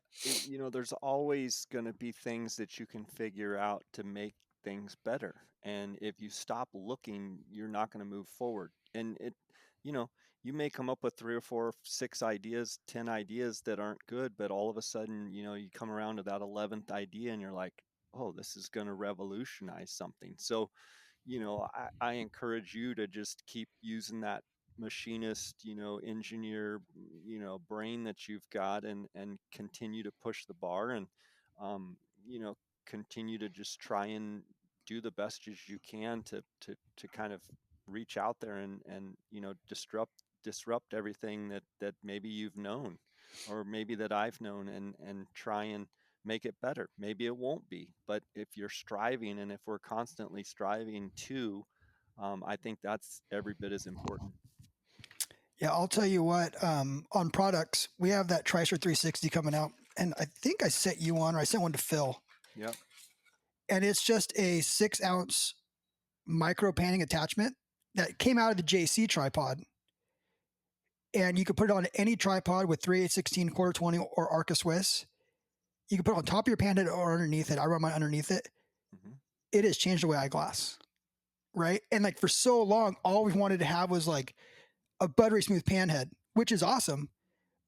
there's always going to be things that you can figure out to make things better. And if you stop looking, you're not going to move forward. And you know, you may come up with 3 or 4, 6 ideas, 10 ideas that aren't good, but all of a sudden, you come around to that 11th idea and you're like, oh, this is going to revolutionize something. So, I encourage you to just keep using that machinist, engineer, brain that you've got, and continue to push the bar, and um, you know, continue to just try and do the best as you can to kind of reach out there and disrupt everything that maybe you've known, or maybe that I've known, and try and make it better. Maybe it won't be, but if you're striving, and if we're constantly striving to, I think that's every bit as important. Yeah, I'll tell you what. On products, we have that Tricer 360 coming out, and I think I sent you one, or I sent one to Phil, Yep. and it's just a 6 ounce micro panning attachment that came out of the JC tripod, and you can put it on any tripod with 3/816 quarter 20 or Arca Swiss. You can put it on top of your pan head or underneath it. I run mine underneath it. Hmm. It has changed the way I glass, right? And like for so long, all we wanted to have was like a buttery smooth pan head, which is awesome.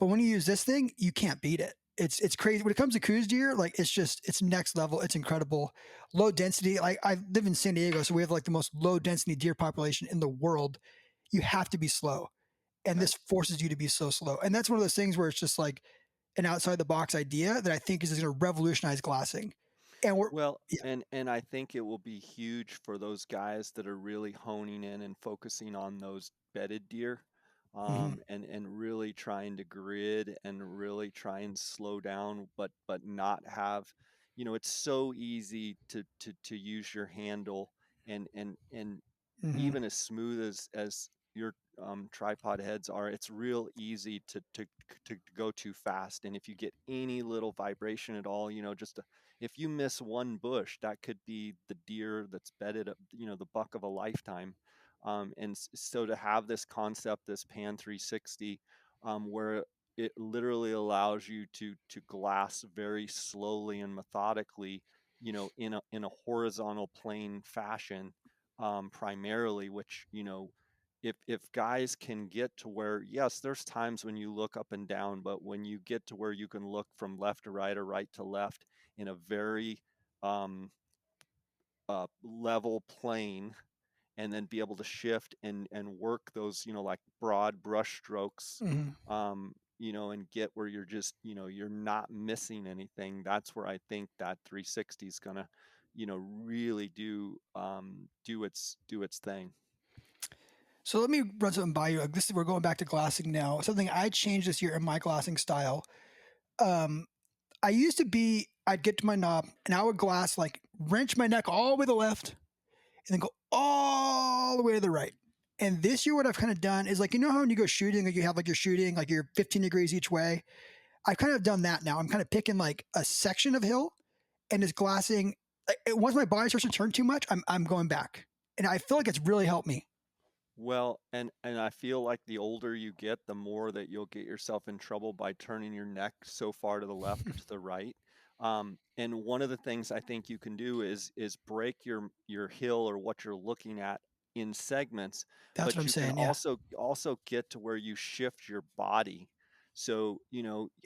But when you use this thing, you can't beat it. It's crazy. When it comes to Coues deer, like it's next level. It's incredible. Low density. Like I live in San Diego, so we have like the most low density deer population in the world. You have to be slow. And Right. this forces you to be so slow. And that's one of those things where it's just like an outside the box idea that I think is going to revolutionize glassing. And we're Well, yeah. and I think it will be huge for those guys that are really honing in and focusing on those bedded deer, Mhm. and really trying to grid and really try and slow down, but not have, it's so easy to use your handle, and Mhm. even as smooth as your tripod heads are, it's real easy to go too fast. And if you get any little vibration at all, if you miss one bush, that could be the deer that's bedded up, the buck of a lifetime. So to have this concept, this Pan 360, where it literally allows you to glass very slowly and methodically, in a horizontal plane fashion, primarily, which, if guys can get to where, yes, there's times when you look up and down, but when you get to where you can look from left to right or right to left in a very um, level plane, and then be able to shift and work those, like broad brush strokes, Mhm. and get where you're just, you're not missing anything. That's where I think that 360 is gonna, really do its thing. So let me run something by you. Like this, we're going back to glassing now. Something I changed this year in my glassing style. Um, I used to be, I'd get to my knob and I would glass like wrench my neck all the way to the left and then go all the way to the right. And this year, what I've kind of done is like, you know how when you go shooting, like you have like you're shooting, like you're 15 degrees each way. I've kind of done that now. I'm kind of picking like a section of hill and just glassing. Like, once my body starts to turn too much, I'm going back. And I feel like it's really helped me. Well, and I feel like the older you get, the more that you'll get yourself in trouble by turning your neck so far to the left or to the right. And one of the things I think you can do is break your hill, or what you're looking at, in segments, That's what but I'm you can saying. Yeah. also get to where you shift your body. So,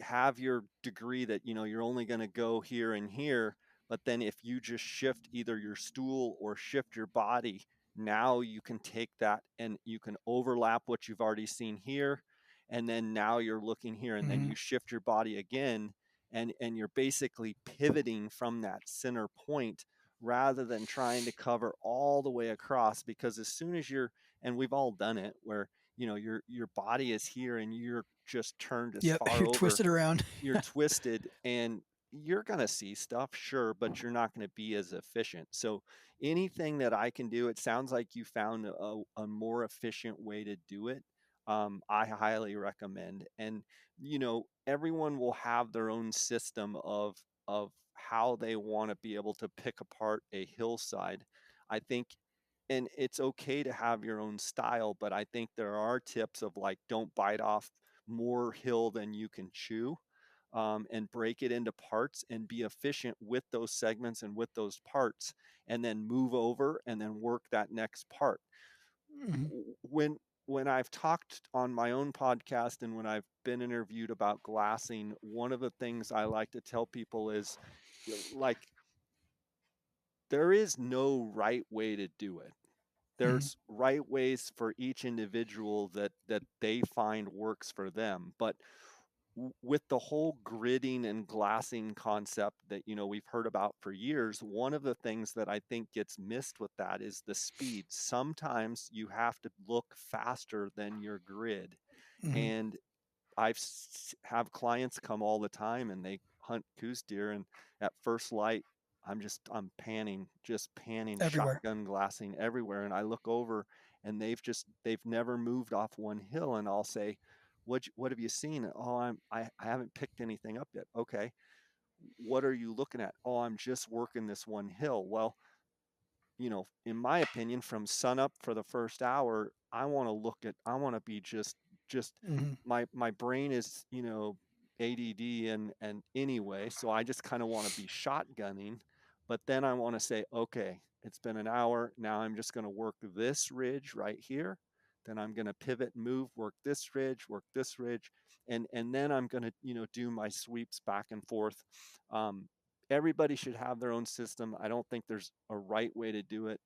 have your degree that, you're only going to go here and here, but then if you just shift either your stool or shift your body, now you can take that and you can overlap what you've already seen here, and then now you're looking here, and then Mm-hmm. you shift your body again, and you're basically pivoting from that center point, rather than trying to cover all the way across. Because as soon as you're, and we've all done it, where your body is here and you're just turned as Yep. far You're over, twisted around. you're twisted, and you're going to see stuff, sure, but you're not going to be as efficient. So anything that I can do, it sounds like you found a more efficient way to do it. I highly recommend. And everyone will have their own system of how they want to be able to pick apart a hillside, I think. And it's okay to have your own style, but I think there are tips of, like, don't bite off more hill than you can chew, and break it into parts and be efficient with those segments and with those parts, and then move over and then work that next part. Mhm. When I've talked on my own podcast and when I've been interviewed about glassing, one of the things I like to tell people is, like, there is no right way to do it. Mhm. there's right ways for each individual that they find works for them. But with the whole gridding and glassing concept that we've heard about for years, one of the things that I think gets missed with that is the speed. Sometimes you have to look faster than your grid. Mhm. And have clients come all the time and they hunt Coues deer, and at first light I'm panning, just panning, Everywhere. shotgun glassing everywhere, and I look over and they've never moved off one hill, and I'll say, what have you seen? Oh, I haven't picked anything up yet. Okay, what are you looking at? Oh, I'm just working this one hill. Well, in my opinion, from sunup for the first hour, I want to be just Mhm. my brain is, ADD and anyway, so I just kind of want to be shotgunning, but then I want to say, okay, it's been an hour. Now I'm just going to work this ridge right here. Then I'm going to pivot and move, work this ridge, and then I'm going to, do my sweeps back and forth. Um, Everybody should have their own system. I don't think there's a right way to do it.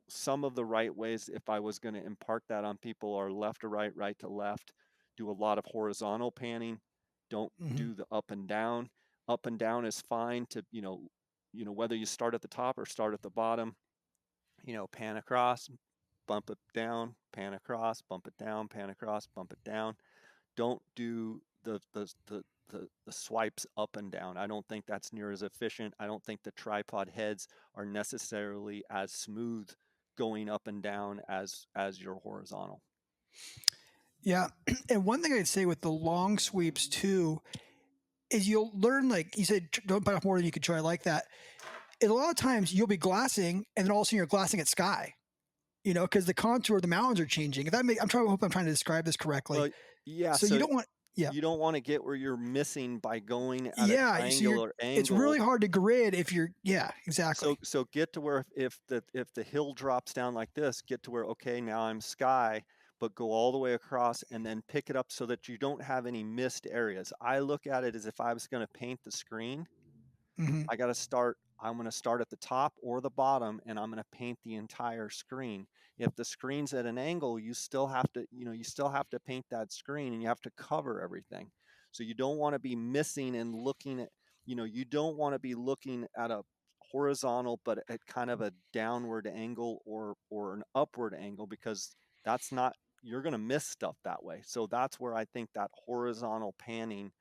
Some of the right ways, if I was going to impart that on people, are left to right, right to left. Do a lot of horizontal panning. Don't Mhm. do the up and down. Up and down is fine to, whether you start at the top or start at the bottom, pan across, bump it down, pan across, bump it down, pan across, bump it down. Don't do the swipes up and down. I don't think that's near as efficient. I don't think the tripod heads are necessarily as smooth going up and down as your horizontal. Yeah. And one thing I'd say with the long sweeps too is you'll learn, like you said, don't bite off more than you can chew. I like that. And a lot of times you'll be glassing, and then all of a sudden you're glassing at sky. Because the contour of the mountains are changing. If that make, I'm trying. I hope I'm trying to describe this correctly. Well, yeah, So you so don't want, yeah, you don't want to get where you're missing by going at a yeah. So you're. triangular It's really angle. hard to grid if you're. Yeah, exactly. So get to where, if the hill drops down like this, get to where, okay, now I'm sky, but go all the way across and then pick it up so that you don't have any missed areas. I look at it as if I was going to paint the screen. Hmm. I'm going to start at the top or the bottom, and I'm going to paint the entire screen. If the screen's at an angle, you still have to paint that screen, and you have to cover everything. So you don't want to be missing and looking at, you don't want to be looking at a horizontal, but at kind of a downward angle or an upward angle, because that's not, you're going to miss stuff that way. So that's where I think that horizontal panning,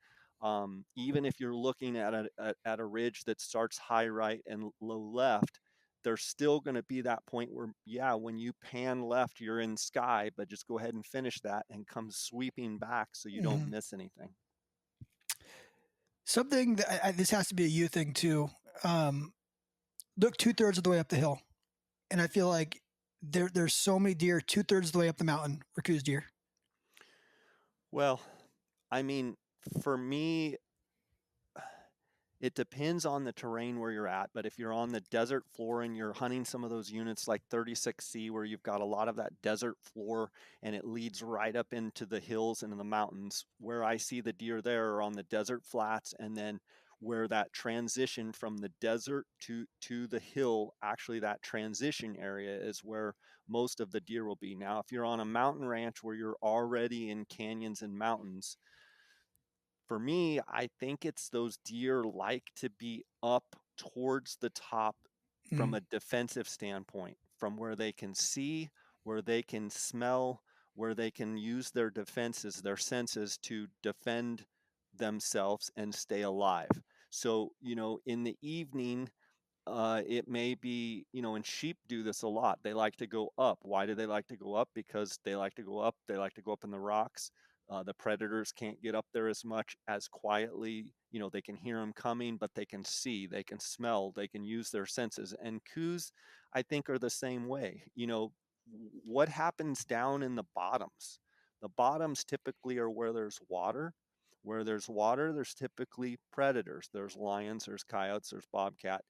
even if you're looking at a ridge that starts high right and low left, there's still going to be that point where, yeah, when you pan left, you're in sky, but just go ahead and finish that and come sweeping back so you don't Hmm. miss anything. Something that this has to be a you thing too. Um, Look 2/3 of the way up the hill, and I feel like there's so many deer 2/3 of the way up the mountain for Coues deer. Well, I mean, for me, it depends on the terrain where you're at, but if you're on the desert floor and you're hunting some of those units like 36C, where you've got a lot of that desert floor and it leads right up into the hills and in the mountains, where I see the deer there are on the desert flats, and then where that transition from the desert to the hill, actually that transition area is where most of the deer will be. Now, if you're on a mountain ranch where you're already in canyons and mountains, for me, I think it's those deer like to be up towards the top from Mm. a defensive standpoint, from where they can see, where they can smell, where they can use their defenses, their senses to defend themselves and stay alive. So, in the evening, it may be, and sheep do this a lot. They like to go up. Why do they like to go up? Because they like to go up. They like to go up in the rocks. The predators can't get up there as much as quietly. They can hear them coming, but they can see, they can smell, they can use their senses. And Coues, I think, are the same way. What happens down in the bottoms? The bottoms typically are where there's water. Where there's water, there's typically predators. There's lions, there's coyotes, there's bobcat.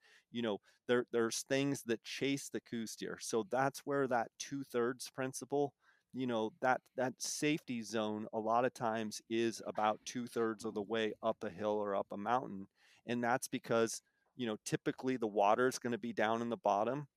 There's things that chase the Coues deer. So that's where that 2/3 principle, that safety zone a lot of times is about 2/3 of the way up a hill or up a mountain. And that's because, typically the water is going to be down in the bottom.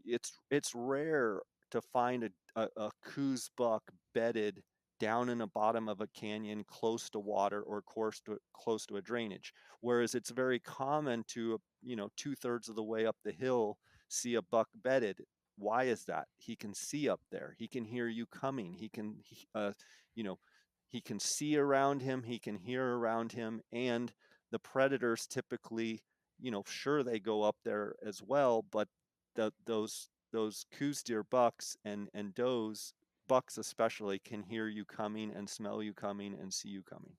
It's rare to find a Coues buck bedded down in the bottom of a canyon close to water or close to a drainage. Whereas it's very common to, 2/3 of the way up the hill, see a buck bedded. Why is that? He can see up there. He can hear you coming. You know, he can see around him. He can hear around him. And the predators typically, sure, they go up there as well, but those Coues deer bucks and does, bucks especially, can hear you coming and smell you coming and see you coming.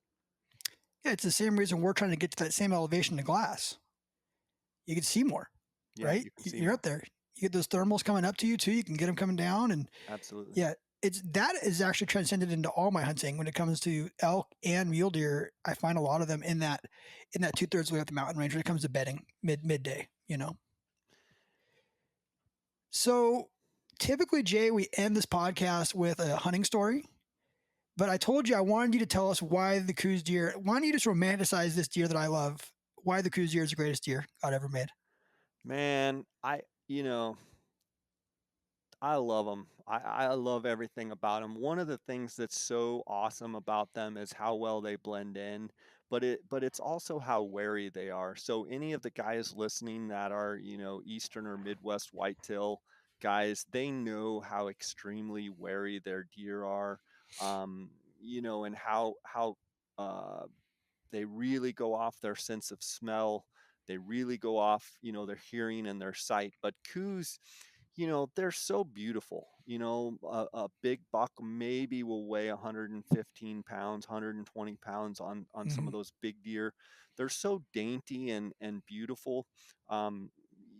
Yeah, it's the same reason we're trying to get to that same elevation to glass. You can see more, Yeah, right? you can see You're more. up there. You get those thermals coming up to you too. You can get them coming down, and Absolutely. yeah, that is actually transcended into all my hunting when it comes to elk and mule deer. I find a lot of them in that 2/3 way up the mountain range when it comes to bedding midday. So typically, Jay, we end this podcast with a hunting story. But I told you I wanted you to tell us why the Coues deer. Why don't you just romanticize this deer that I love? Why the Coues deer is the greatest deer God ever made? Man, I love them. I love everything about them. One of the things that's so awesome about them is how well they blend in, but it's also how wary they are. So any of the guys listening that are, Eastern or Midwest whitetail guys, they know how extremely wary their deer are. And how uh they really go off their sense of smell. They really go off, their hearing and their sight. But Coues, they're so beautiful. A big buck maybe will weigh 115 pounds, 120 pounds on some Mm-hmm. of those big deer. They're so dainty and beautiful. Um,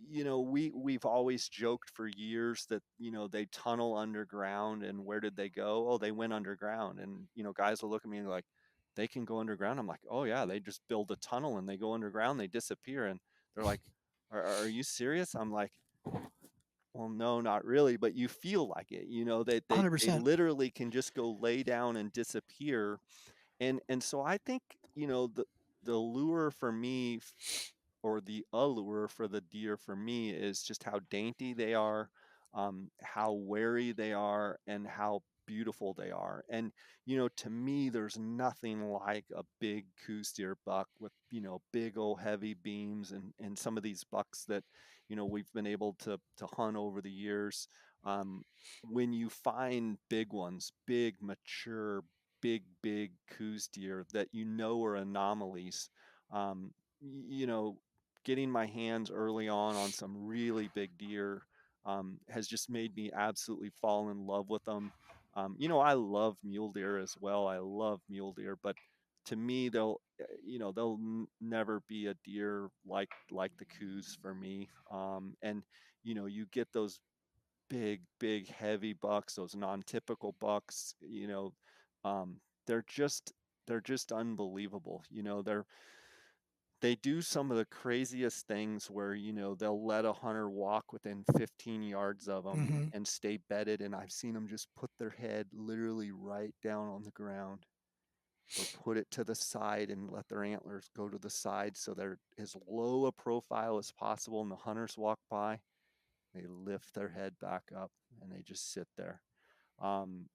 we've always joked for years that, they tunnel underground, and where did they go? Oh, they went underground. And, guys will look at me and like, they can go underground. I'm like, oh yeah, they just build a tunnel and they go underground, they disappear. And they're like, are you serious? I'm like, well, no, not really, but you feel like it. They 100%. literally can just go lay down and disappear. And so I think, the lure for me, or the allure for the deer for me, is just how dainty they are, how wary they are, and how beautiful they are. And to me, there's nothing like a big Coues deer buck with, big old heavy beams, and some of these bucks that, we've been able to hunt over the years. Um, when you find big ones, big mature, big Coues deer that are anomalies, um, you know, getting my hands early on some really big deer, has just made me absolutely fall in love with them. I love mule deer as well. I love mule deer, but to me, they'll never be a deer like the Coues for me. And you get those big heavy bucks, those non-typical bucks. Um, they're just they're just unbelievable. They do some of the craziest things where, they'll let a hunter walk within 15 yards of them Mm-hmm. and stay bedded. And I've seen them just put their head literally right down on the ground, or put it to the side and let their antlers go to the side so they're as low a profile as possible. And the hunters walk by, they lift their head back up and they just sit there. Um,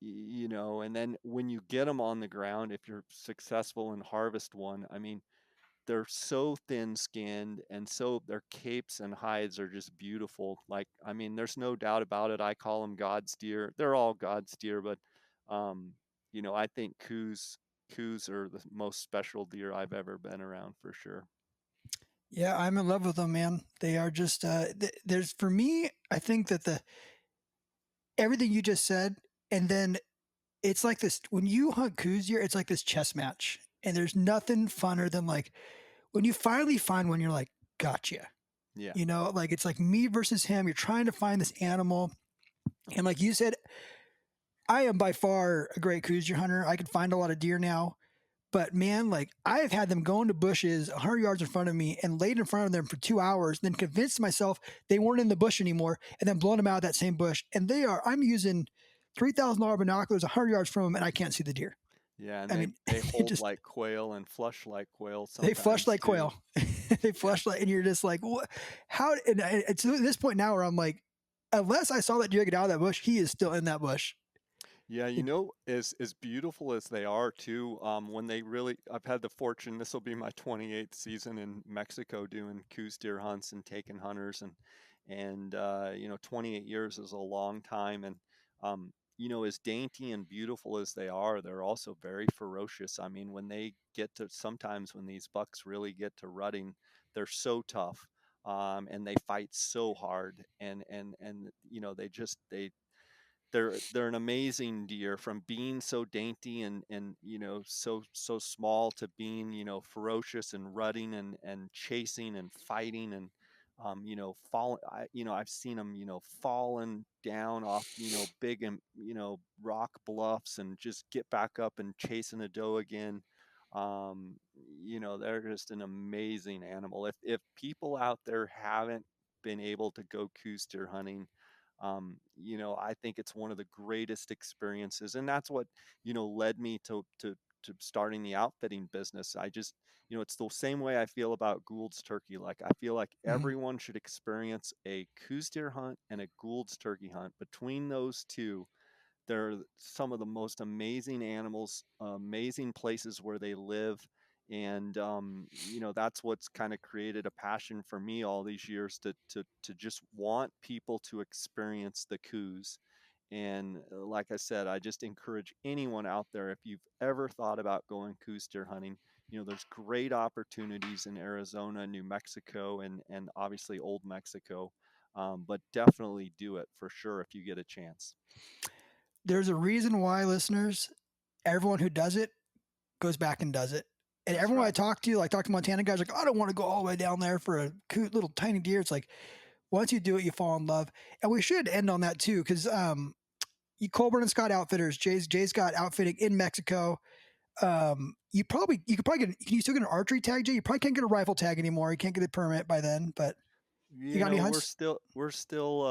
and then when you get them on the ground, if you're successful and harvest one, I mean, they're so thin skinned, and so their capes and hides are just beautiful. Like, I mean, there's no doubt about it. I call them God's deer. They're all God's deer, but um, I think Coues are the most special deer I've ever been around, for sure. Yeah, I'm in love with them, man. They are just there's for me. I think that the everything you just said, and then it's like this when you hunt Coues deer. It's like this chess match, and there's nothing funner than like when you finally find one. You're like, gotcha. Yeah. Like it's like me versus him. You're trying to find this animal, and like you said, I am by far a great Coues deer hunter. I can find a lot of deer now. But man, like I have had them go into bushes 100 yards in front of me and laid in front of them for 2 hours, then convinced myself they weren't in the bush anymore, and then blown them out of that same bush. And I'm using $3,000 binoculars 100 yards from them, and I can't see the deer. Yeah, and I they mean, they it hold just, like quail and flush like quail they flush sometimes like too. quail. They Yeah. flush like, and you're just like, what? How? And it's at this point now where I'm like, unless I saw that deer get out of that bush, he is still in that bush. Yeah, you He- know, as beautiful as they are too, when they really, I've had the fortune, this will be my 28th season in Mexico doing Coues deer hunts and taking hunters and you know, 28 years is a long time. And you know, as dainty and beautiful as they are, they're also very ferocious. I mean, when they get to, sometimes when these bucks really get to rutting, they're so tough. And they fight so hard and you know, they're an amazing deer, from being so dainty and you know, so small, to being, you know, ferocious and rutting and chasing and fighting and you know, you know, I've seen them, you know, falling down off, you know, big and, you know, rock bluffs and just get back up and chasing a doe again. um you know, they're just an amazing animal. If people out there haven't been able to go Coues deer hunting, you know, I think it's one of the greatest experiences, and that's what, you know, led me to starting the outfitting business. I just, you know, it's the same way I feel about Gould's turkey. Like, I feel like Mhm. everyone should experience a Coues deer hunt and a Gould's turkey hunt. Between those two, they're some of the most amazing animals, amazing places where they live. And you know, that's what's kind of created a passion for me all these years to just want people to experience the Coues. And like I said, I just encourage anyone out there, if you've ever thought about going Coues deer hunting, you know, there's great opportunities in Arizona, New Mexico, and obviously Old Mexico. But definitely do it for sure if you get a chance. There's a reason why, listeners, everyone who does it goes back and does it. And That's everyone I right. talk to, like talk to Montana guys, like, I don't want to go all the way down there for a cute little tiny deer. It's like, once you do it, you fall in love. And we should end on that too, because Colburn and Scott Outfitters, Jay's got outfitting in Mexico. You could probably get, can you still get an archery tag, Jay? You probably can't get a rifle tag anymore. You can't get a permit by then, but you You got any know, hunts? we're still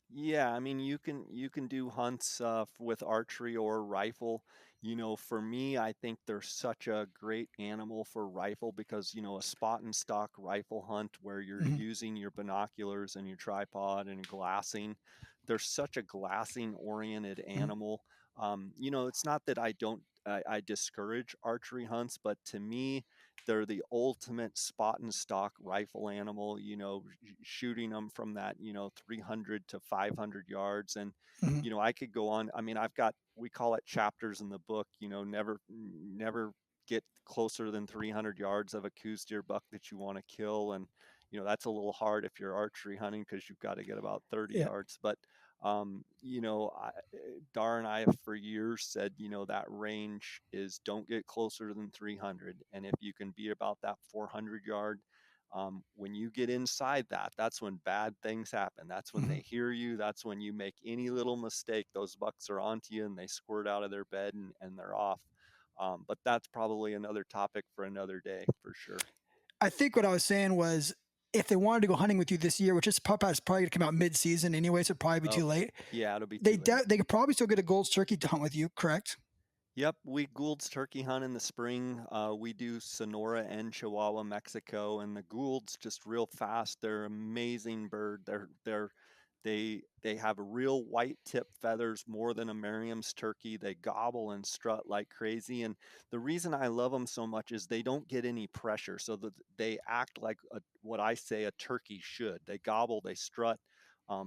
yeah, I mean, you can do hunts with archery or rifle. You know, for me, I think they're such a great animal for rifle because, you know, a spot and stock rifle hunt where you're Mhm. using your binoculars and your tripod and glassing, they're such a glassing oriented Mhm. animal. You know, it's not that I discourage archery hunts, but to me, they're the ultimate spot and stock rifle animal, you know, shooting them from that, you know, 300 to 500 yards. And, Mhm. you know, I could go on. I mean, I've got, we call it chapters in the book, you know, never get closer than 300 yards of a Coues deer buck that you want to kill. And, you know, that's a little hard if you're archery hunting because you've got to get about 30 Yeah. yards. But, you know, Dar and I have for years said, you know, that range is don't get closer than 300. And if you can be about that 400 yard, when you get inside that, that's when bad things happen. That's when Mhm. they hear you. That's when you make any little mistake, those bucks are onto you and they squirt out of their bed and they're off. But that's probably another topic for another day for sure. I think what I was saying was, if they wanted to go hunting with you this year, which is probably going to come out mid-season anyway, so it'd probably be Oh, too late. yeah, it'll be too late. They could probably still get a Gold's turkey to hunt with you, correct? Yep, we Gould's turkey hunt in the spring. We do Sonora and Chihuahua, Mexico, and the Goulds just real fast. They're amazing bird. They have real white tip feathers more than a Merriam's turkey. They gobble and strut like crazy. And the reason I love them so much is they don't get any pressure, so that they act like what I say a turkey should. They gobble, they strut,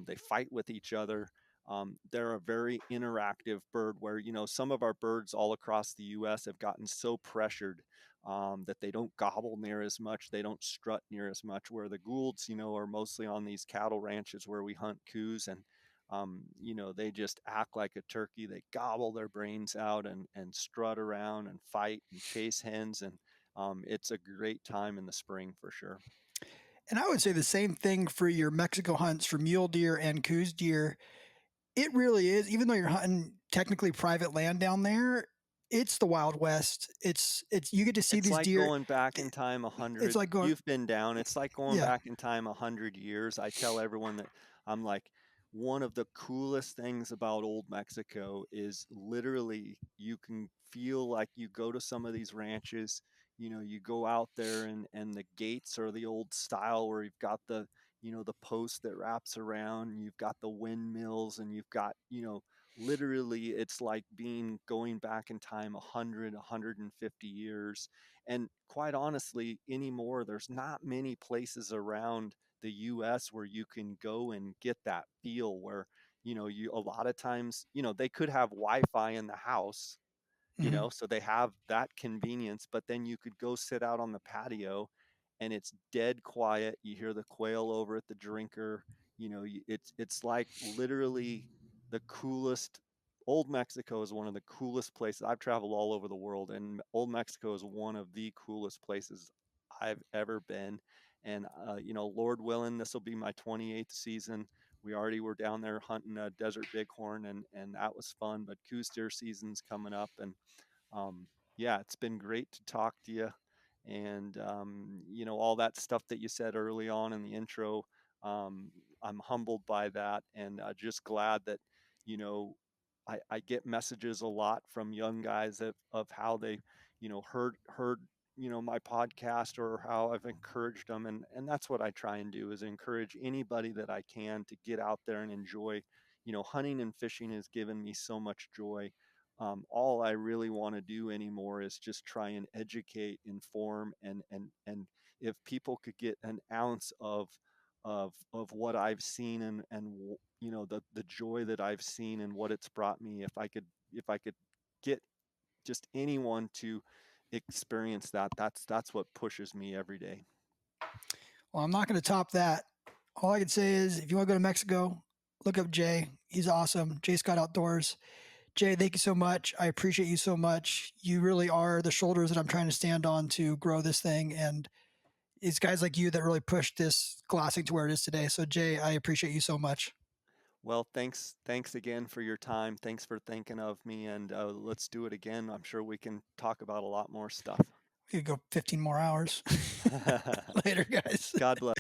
they fight with each other. They're a very interactive bird where, you know, some of our birds all across the US have gotten so pressured that they don't gobble near as much, they don't strut near as much, where the Goulds, you know, are mostly on these cattle ranches where we hunt Coues. And you know, they just act like a turkey. They gobble their brains out and strut around and fight and chase hens. And it's a great time in the spring for sure. And I would say the same thing for your Mexico hunts for mule deer and Coues deer. It really is, even though you're hunting technically private land down there, it's the Wild West. It's you get to see It's these like deer. going back in time a It's hundred. like going, You've been down. It's like going yeah. back in time 100 years. I tell everyone that I'm like, one of the coolest things about old Mexico is literally you can feel like you go to some of these ranches, you know, you go out there and the gates are the old style where you've got the, the post that wraps around, you've got the windmills, and you've got, literally it's like going back in time 150 years. And quite honestly, anymore, there's not many places around the US where you can go and get that feel where, you a lot of times, they could have Wi-Fi in the house, Hmm. so they have that convenience, but then you could go sit out on the patio and it's dead quiet. You hear the quail over at the drinker. It's like literally the coolest. Old Mexico is one of the coolest places. I've traveled all over the world, and Old Mexico is one of the coolest places I've ever been. And Lord willing, this will be my 28th season. We already were down there hunting a desert bighorn, and that was fun. But Coues deer season's coming up, and um, yeah, it's been great to talk to you. And, all that stuff that you said early on in the intro, um, I'm humbled by that, and just glad that, you know, I get messages a lot from young guys of how they, heard, my podcast, or how I've encouraged them. And that's what I try and do, is encourage anybody that I can to get out there and enjoy. Hunting and fishing has given me so much joy. All I really want to do anymore is just try and educate, inform, and if people could get an ounce of what I've seen, and the joy that I've seen and what it's brought me, if I could get just anyone to experience that, that's what pushes me every day. Well, I'm not going to top that. All I can say is if you want to go to Mexico, look up Jay. He's awesome. Jay Scott Outdoors. Jay, thank you so much. I appreciate you so much. You really are the shoulders that I'm trying to stand on to grow this thing. And it's guys like you that really pushed this glassing to where it is today. So, Jay, I appreciate you so much. Well, thanks again for your time. Thanks for thinking of me, and let's do it again. I'm sure we can talk about a lot more stuff. We could go 15 more hours. Later, guys. God bless.